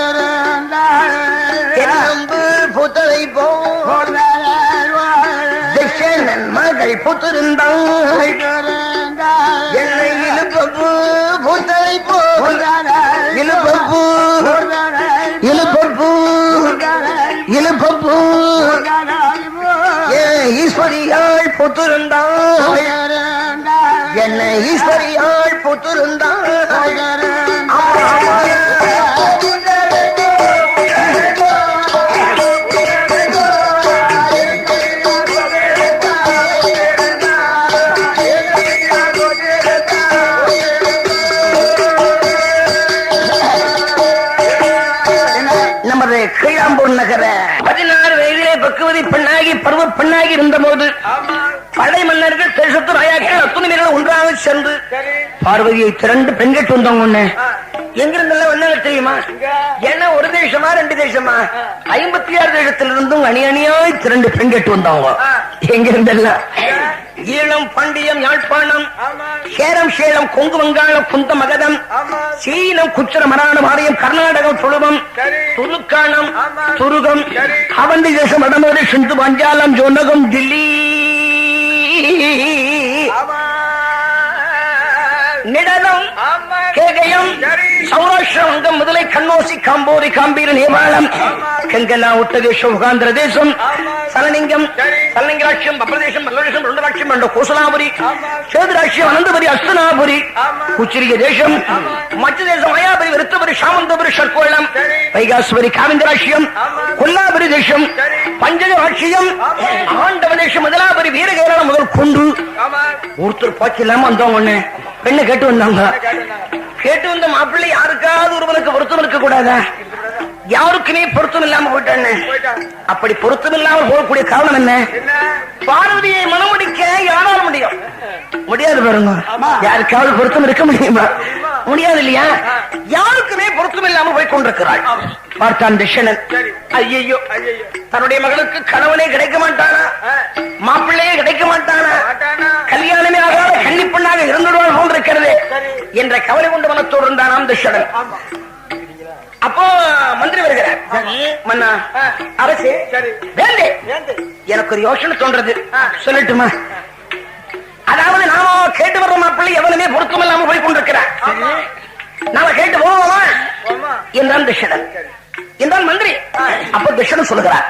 எல்லம்பு புத்தரை போல தட்சணன் மகள் புத்திருந்தாள் என்னை இழுப்பப்பு புத்தரை போல இழுப்பப்பு இழுப்பப்பு இழுப்பப்பு ஈஸ்வரியாள் புத்திருந்தாள் என்னை ஈஸ்வரியாள் புத்திருந்தாள் நமது கீழாம்பூர் நகர 16 வயதிலே பக்குவதி பெண்ணாகி பருவ பெண்ணாகி இருந்த போது படை மன்னர்கள் தேசத்து ராயாக்கள் அத்துணைவர்கள் ஒன்றாக சென்று பார்வதியை திரண்டு பெண் கேட்டு வந்தவங்க ஒண்ணு எங்கிருந்தெல்லாம் வந்தாங்க தெரியுமா? ஏன்னா ஒரு தேசமா 2 தேசமா 56 தேசத்திலிருந்தும் அணி அணியாய் திரண்டு பெண் கேட்டு வந்தவங்க. எங்கிருந்தெல்லாம் ஈழம், பாண்டியம், யாழ்ப்பாணம், சேரம், சேலம், கொங்கு, வங்காளம், குந்த, மகதம், சீனம், குச்சர, மராண, மாரியம், கர்நாடகம், துளுவம், துலுக்கானம், துருகம், அவந்தி தேசம், வடமோடு, சிந்து, பஞ்சாலம், ஜோனகம், தில்லி, நிடலம், கேகயம், சௌராஷ்டிர வங்கம், முதலை, கண்ணோசி, காம்போரி, காம்பீர, நேபாளம், கங்கனா, உத்தரதேச, உகாந்திர தேசம், சலலிங்கம், சலலிங்கராட்சியம், பப்ரதேசம், மல்லோதேசம், ருண்டராட்சியம், மண்ட கோசலாபுரி, சேதுராட்சியம், அனந்தபுரி, அஸ்தனாபுரி, குச்சிரிய தேசம், மத்திய தேசம், மாயாபுரி, விருத்தபுரி, சாமந்தபுரி, ஷர்கோளம், வைகாசுவரி, காவிந்தராட்சியம், கொல்லாபுரி தேசம், பஞ்சகராட்சியம், ஆண்டவ தேசம், முதலாபுரி, வீரகேரளம் முதல் கொண்டு ஒருத்தர் பாய்ச்சி இல்லாம வந்தவங்க பெண்ணை கேட்டு வந்தாங்க. கேட்டு வந்த மாப்பிள்ளை யாருக்காவது ஒருவனுக்கு பொருத்தம் இருக்க கூடாதா? யாருக்குமே பொருத்தம் இல்லாம போயிட்டான்னு. அப்படி பொருத்தம் இல்லாமல் போகக்கூடிய காரணம் என்ன? பார்வதியை மனமுடிக்க யாரால முடியும்? முடியாது பாருங்க. யாருக்காவது பொருத்தம் இருக்க முடியுமா? முடியாது இல்லையா? யாருக்குமே பொருத்தம் இல்லாமல் போய் கொண்டிருக்கிறாள். பார்த்தான் தட்சணன். ஐயோ, தன்னுடைய மகளுக்கு கணவனே கிடைக்க மாட்டானா? மாப்பிள்ளையே கிடைக்க மாட்டானா? கல்யாணமே ஆகாத கன்னிப்பெண்ணாக இருந்துடுவாள் போன்றிருக்கிறது என்ற கவலை கொண்டு மனத்தோடு இருந்தானாம் தட்சணன். அப்போ மந்திரி வருகிறார். மன்னா, அரசே, எனக்கு ஒரு யோசனை தோன்றது, சொல்லட்டுமா? அதாவது நாம கேட்டு வர்ற மாப்பிள்ளை எவனுமே பொருத்தம் இல்லாம போய் கொண்டிருக்கிறார். நாம கேட்டு போவோமா என்றான் தட்சணன். என்றான் மந்திரி. அப்போ தட்சணன் சொல்லுகிறார்,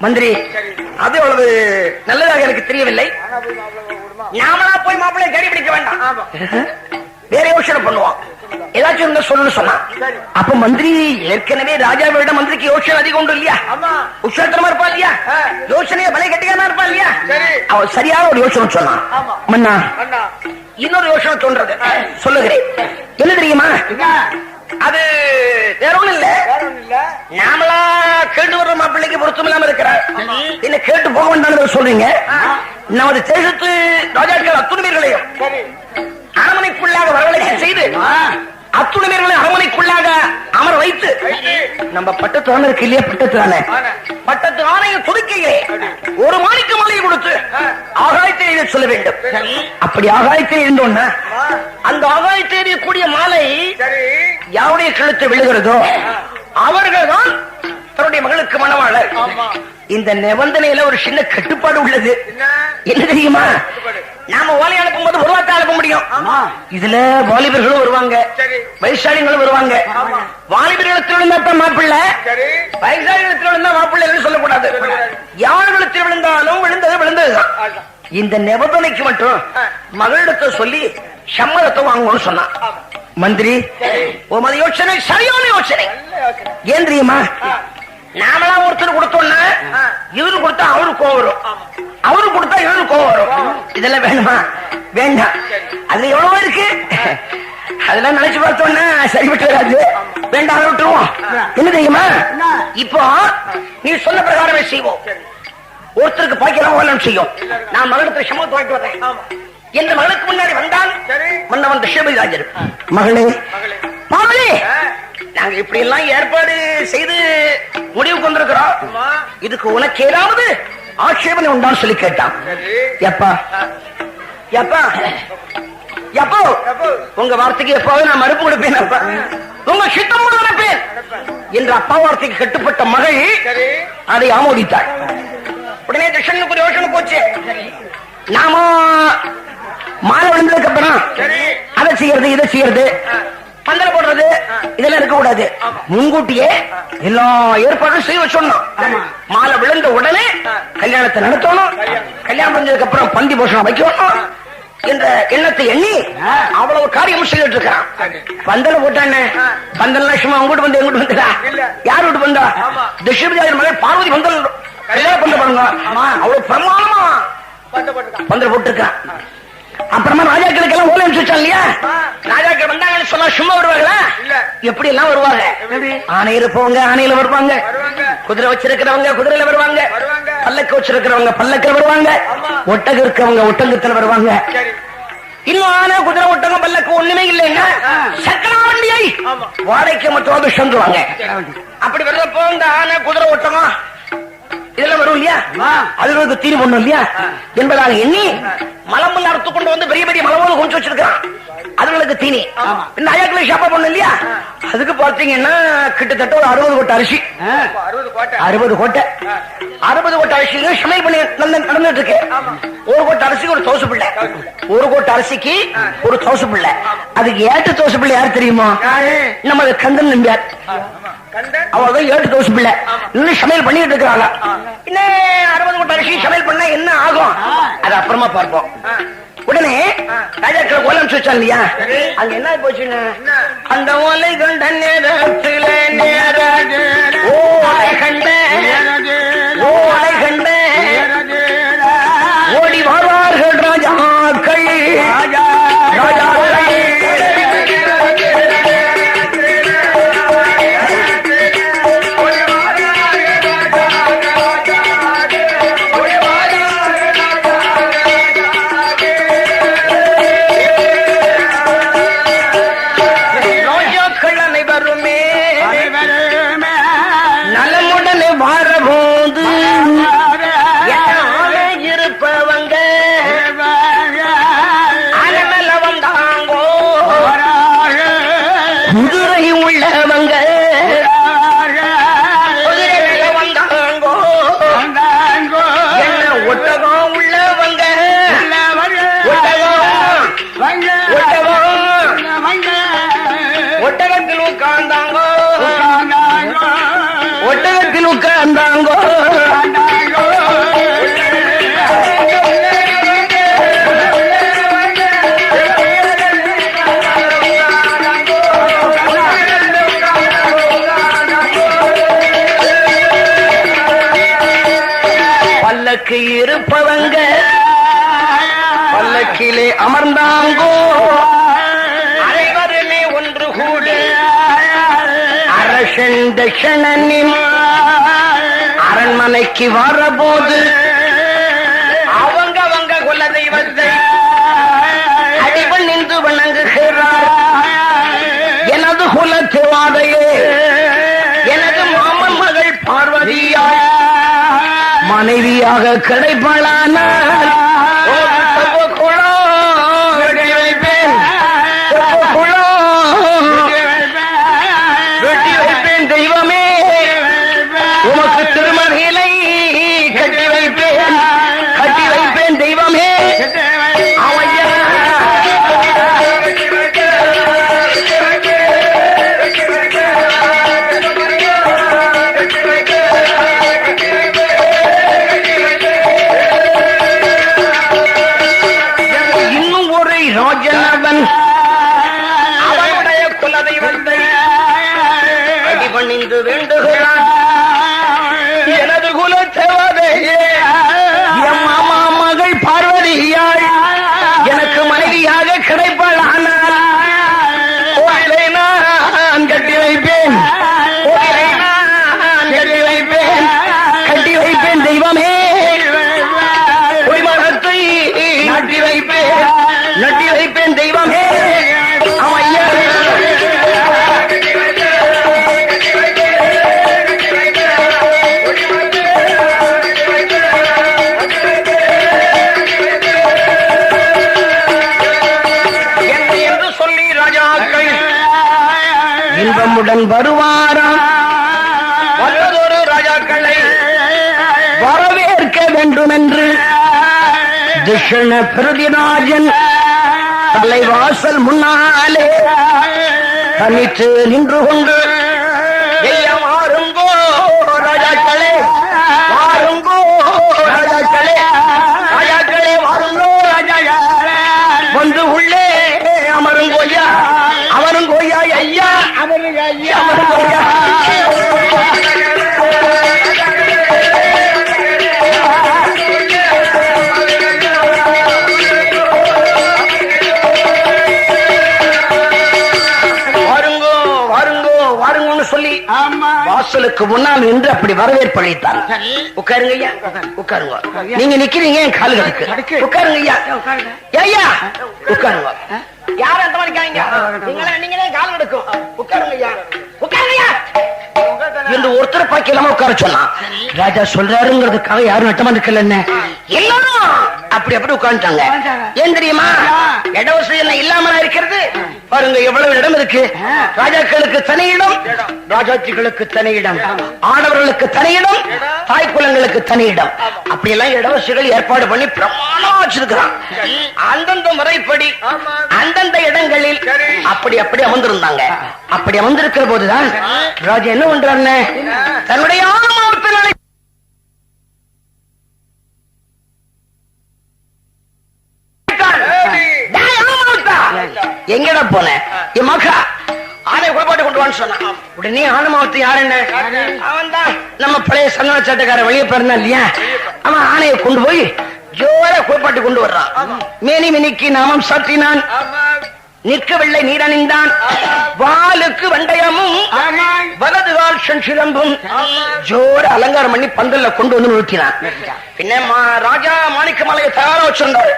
மந்திரி, அது அவ்வளவு நல்லதாக எனக்கு தெரியவில்லை. நாமளா போய் மாப்பிள்ளையை தேடி பிடிக்க வேண்டாம், வேற யோசனை பண்ணுவோம். ஏதாச்சும் சொல்லு சொன்னா. அப்ப மந்திரி ஏற்கனவே ராஜாவிட மந்திரிக்கு யோசனை அதிகம் உண்டு இல்லையா? உற்சாகமா இருப்பா இல்லையா? யோசனையை பலை கட்டிக்காம இருப்பா இல்லையா? அவன் சரியான ஒரு யோசனை சொன்னான். மன்னா, இன்னொரு யோசனை தோன்றது, சொல்லுகிறேன். என்ன தெரியுமா? அது வேற ஒண்ணும் இல்ல. நாமளா கேட்டு வர்ற மாப்பிள்ளைக்கு பொருத்தம் இல்லாம இருக்கிறார், என்ன கேட்டு போக வேண்டாம் சொல்றீங்க. நமது தேசத்து ராஜாக்கள் அத்துணைவர்களையும் அரமனைக்குள்ளாக வரவழைக்க செய்து அத்துணைவர்களை அரமனைக்குள்ளாக அமர வைத்து நம்ம பட்டத்து ஆணை இருக்கு இல்லையா? பட்டத்து ஆணையை துடுக்கையிலே ஒரு மாணிக்க மாலையை கொடுத்து ஆகாயத்தை எழுத சொல்ல வேண்டும். அப்படி ஆகாயத்தை எழுந்தோன்னா அந்த ஆகாயத்தை எறியக்கூடிய மாலை யாருடைய கழுத்தை விழுகிறதோ அவர்கள் தான் தன்னுடைய மகளுக்கு மணவாளர். இந்த நிபந்தனையில ஒரு சின்ன கட்டுப்பாடு உள்ளது. என்ன தெரியுமா? நாம ஓலை அனுப்பும் போது ஒரு வார்த்தை அனுப்ப முடியும். இதுல வாலிபர்களும் வருவாங்க, வயசாளிகளும் வருவாங்க. வாலிபர்களிடத்தில் விழுந்தா மாப்பிள்ளை, வயசாளிகளத்தில் விழுந்தா மாப்பிள்ளை என்று சொல்லக்கூடாது. யார்களிடத்தில் விழுந்தாலும் விழுந்தது விழுந்ததுதான். இந்த நிபந்தனைக்கு மட்டும் மகளிடத்தை சொல்லி சம்மதத்தை வாங்கணும்னு சொன்னான் மந்திரி. உமது யோசனை சரியான யோசனை. ஏன் தெரியுமா? நாமளா ஒருத்தர் கொடுத்தோம்னா இவரு கொடுத்தா அவருக்கு கோவம் வரும், அவரு கொடுத்தா இவரு கோவம் வரும். இதெல்லாம் வேணுமா? வேண்டாம். அதுல எவ்வளவு இருக்கு, அதெல்லாம் நினைச்சு பார்த்தோம்னா சரிபட்டு வராது. வேண்டாம், விட்டுருவோம். என்ன தெரியுமா? இப்போ நீ சொன்ன பிரகாரமே செய்வோம். ஒருத்தருக்கு பாய்க்கலாம் செய்யும். நான் மகளிடத்தில் சமத்து வாங்கிட்டு வரேன். என்ற மகளுக்கு முன்னாடி வந்தான் மன்னவன் ரிஷபராஜர். மகளே பாவலி, நாங்க இப்படி எல்லாம் ஏற்பாடு செய்து முடிவுக்கு வந்திருக்கிறோம். இதுக்கு உனக்கு ஏதாவது ஆட்சேபனை உண்டான்னு சொல்லி கேட்டான். எப்பா எப்பா எப்போ உங்க வார்த்தைக்கு எப்பாவது நான் மறுப்பு கொடுப்பேன், அப்பா உங்க சித்தம் நடப்பேன் என்ற அப்பா வார்த்தைக்கு கட்டுப்பட்ட மகள் அதை ஆமோதித்தாள். உடனே தட்சனுக்கு யோசனை போச்சு. நாம மாலை விழுந்ததுக்கு அப்புறம் அதை செய்யறது இதை செய்யறது பந்தல போடுறது இதெல்லாம் இருக்க கூடாது. முன்கூட்டியே எல்லா ஏற்பாடும் செய்ய வச்சோம். மாலை விழுந்த உடனே கல்யாணத்தை நடத்தணும். கல்யாணம் பண்ணதுக்கு அப்புறம் பந்தி போஷணம் வைக்கணும் என்ற எண்ணத்தை எண்ணி அவ்வளவு காரியம் செய்துட்டு இருக்கான். பந்தல போட்டானே, பந்தல் லட்சுமா உங்ககிட்ட வந்து எங்கிட்ட வந்துடா, யார் வீட்டு வந்தா? தட்சிணாஜர் மகன் பார்வதி பந்தல் கல்யாணம் பண்ண பாருங்க. அவ்வளவு பிரமாணமா பந்தல் போட்டிருக்கான். அப்புறமா ராஜாக்களுக்கு எல்லாம் ஓலை அனுப்பிச்சான் இல்லையா? ராஜாக்கள் வந்தாங்கன்னு சொன்னா சும்மா வருவாங்களா? எப்படி எல்லாம் வருவாங்க. ஆணையில போவாங்க, ஆணையில வருவாங்க. குதிரை வச்சிருக்கிறவங்க குதிரையில வருவாங்க. பல்லக்கு வச்சிருக்கிறவங்க பல்லக்கில் வருவாங்க. ஒட்டகம் இருக்கிறவங்க ஒட்டகத்துல வருவாங்க. இன்னும் ஆனை குதிரை ஒட்டகம் பல்லக்கு ஒண்ணுமே இல்லைங்க. சக்கர வண்டியை வாடகைக்கு மட்டும் சொல்லுவாங்க. அப்படி வர்றப்போ இந்த ஆனை குதிரை ஒட்டகம் இதெல்லாம் வரும் இல்லையா? அது தீனி பண்ணும் இல்லையா என்பதாக எண்ணி மலம்பு அறுத்து கொண்டு வந்து பெரிய பெரிய மலம்போது கொஞ்சம் வச்சிருக்கான். அதுகளுக்கு தீனி அயாக்களை ஷாப்பா பண்ணும் இல்லையா? அதுக்கு பார்த்தீங்கன்னா கிட்டத்தட்ட ஒரு 60 கோட்டை அரிசி, 60 கோட்டை அரிசி சமையல் பண்ணி நடந்துட்டு இருக்கு. ஒரு கோட்டை அரிசிக்கு ஒரு தோசை பிள்ளை, ஒரு கோட்டை அரிசிக்கு ஒரு தோசை பிள்ளை. அதுக்கு ஏட்டு தோசை பிள்ளை யாரு தெரியுமா? நம்ம கந்தன் நம்பியார். அவதான் ஏட்டு தோசை பிள்ளை இன்னும் சமையல் பண்ணிட்டு இருக்கிறாங்க. இன்னும் 60 கோட்டை அரிசி சமையல் பண்ணா என்ன ஆகும் அது அப்புறமா பார்ப்போம். உடனே ராஜாக்கள் ஓலை அனுப்பிச்சு இல்லையா? அங்க என்ன போச்சுன்னா, அந்த ஓலை கண்ட நேரத்தில் ஓலை கண்ட ஓடி வருவார்கள் ராஜாக்கள். இருப்பவங்க பல்லக்கிலே அமர்ந்தாங்கோ. அனைவருமே ஒன்று கூட அரசன் தட்சணனின் அரண்மனைக்கு வரபோது அவங்க குல தெய்வத்தை அடிவன் நின்று வணங்குகிறார். எனது குலத்தேவாதையே, எனது மாமன் மகள் பார்வதியாய் மனைவியாக கிடைப்பாளானால் வெட்டி வைப்பேன் தெய்வமே, உமக்கு திருமணிகளை கட்டி வைப்பேன் தெய்வமே. அவனுடைய குலதெய்வத்தை அடிபணிந்து வேண்டுகிறான். எனது குலத்தேவதையே, என் மாமா மகள் பார்வதியாய் எனக்கு மனைவியாக கிடைப்பாளானால் கோயிலை நான் கட்டி வைப்பேன், கட்டி வைப்பேன் தெய்வமே. பொய்மரத்தை நாட்டி வைப்பேன். வேண்டும் என்று திஷண பிரதிராஜன் தலைவாசல் முன்னாலே தனித்து நின்று கொண்டு வாருங்கோ ராஜாக்களே, வாருங்கோ ராஜாக்களே, ராஜாக்களே வாருங்கோ ராஜா, வந்து உள்ளே அமருங்கோயா, அமருங்கோயா ஐயா, அமருங்கோயா. சொல்லி வாசலுக்கு முன்னால் நின்று அப்படி வரவேற்பு அளித்தார். உட்காருங்க ஐயா, உட்காருங்க. நீங்க நிக்கிறீங்க என் கால்களுக்கு. உட்காருங்க ஐயா, ஐயா உட்காருங்க. யாரும் அந்த மாதிரி நீங்களே கால் எடுக்கும். உட்காருங்க ஐயா, உட்காருங்க ஐயா என்று ஒருத்தர் பாக்கி இல்லாம உட்கார சொன்னா ராஜா சொல்றாருங்கிறதுக்காக யாரும் நட்டமா இருக்கல. என்ன எல்லாரும் அப்படி அப்படி உட்காந்துட்டாங்க. ஏன் தெரியுமா? இட வசதி என்ன இல்லாம இருக்கிறது பாருங்க. எவ்வளவு இடம் இருக்கு. ராஜாக்களுக்கு தனி இடம், ராஜாட்சிகளுக்கு தனி இடம், ஆடவர்களுக்கு தனி இடம், தாய் குலங்களுக்கு தனி இடம். அப்படி எல்லாம் இடவசதிகள் ஏற்பாடு பண்ணி பிரமாணம் வச்சிருக்கிறான். அந்தந்த முறைப்படி அந்தந்த இடங்களில் அப்படி அப்படி அமர்ந்திருந்தாங்க. அப்படி அமர்ந்திருக்கிற போதுதான் ராஜா என்ன பண்றாரு, தன்னுடைய ஆணவத்தினாலே எங்கடா போன என் மகா ஆனை குழப்பாட்டு கொண்டு வான்னு சொன்னான். உடனே ஆனமாவத்து யாரு? என்ன அவன் தான் நம்ம பழைய சந்தன சட்டக்கார வெளியே பிறந்தா இல்லையா, அவன் ஆணையை கொண்டு போய் ஜோர குழப்பாட்டு கொண்டு வர்றான். மேனி மினிக்கு நாமம் சாத்தினான், நிற்கவில்லை நீரணிந்தான், வாளுக்கு வண்டயமும் வலது கால் செஞ்சிலம்பும் ஜோர அலங்காரம் பண்ணி பந்தல்ல கொண்டு வந்து நிறுத்தினான். பின்ன ராஜா மாணிக்க மாலையை தயாரா வச்சிருந்தார்.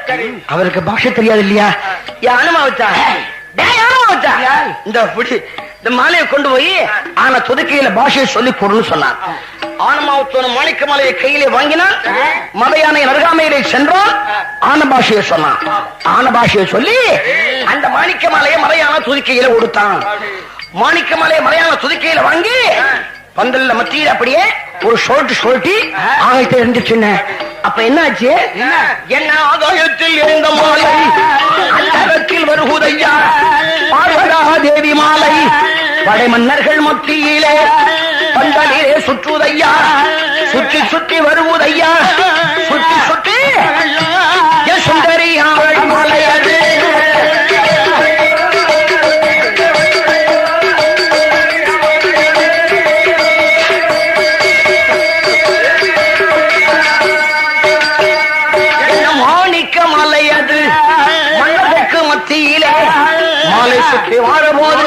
அவருக்கு பாஷை தெரியாது இல்லையா, யானமா வச்சா இந்த மாலையை கொண்டு போய் ஆனா துதுக்கையில பாஷையை சொல்லி கொடுன்னு சொன்னான். ஆனமாவத்தோன மாணிக்க மாலையை கையிலே வாங்கினான். மதையானை அருகாமையிலே சென்றான். ஆன பாஷையை சொன்னான். ஆன பாஷையை சொல்லி அந்த மாணிக்க மாலையை மலையான துதுக்கையில கொடுத்தான். மாணிக்க மாலையை மலையான துதுக்கையில வாங்கி பந்தல்ல மத்தியில் அப்படியே ஒரு சொல்லிட்டு ஆகாயத்தை இருந்துச்சுன்ன. அப்ப என்னாச்சு? என்ன ஆகாயத்தில் இருந்த மாலை அந்தரத்தில் வருகுதையா, பார்வதா தேவி மாலை படை மன்னர்கள் மத்தியிலே பந்தலிலே சுற்றுதையா, சுற்றி சுற்றி வருவதையா, சுற்றி சுற்றி சுந்தரி அவள் மலையது. மாலை சுற்றி வாரபோது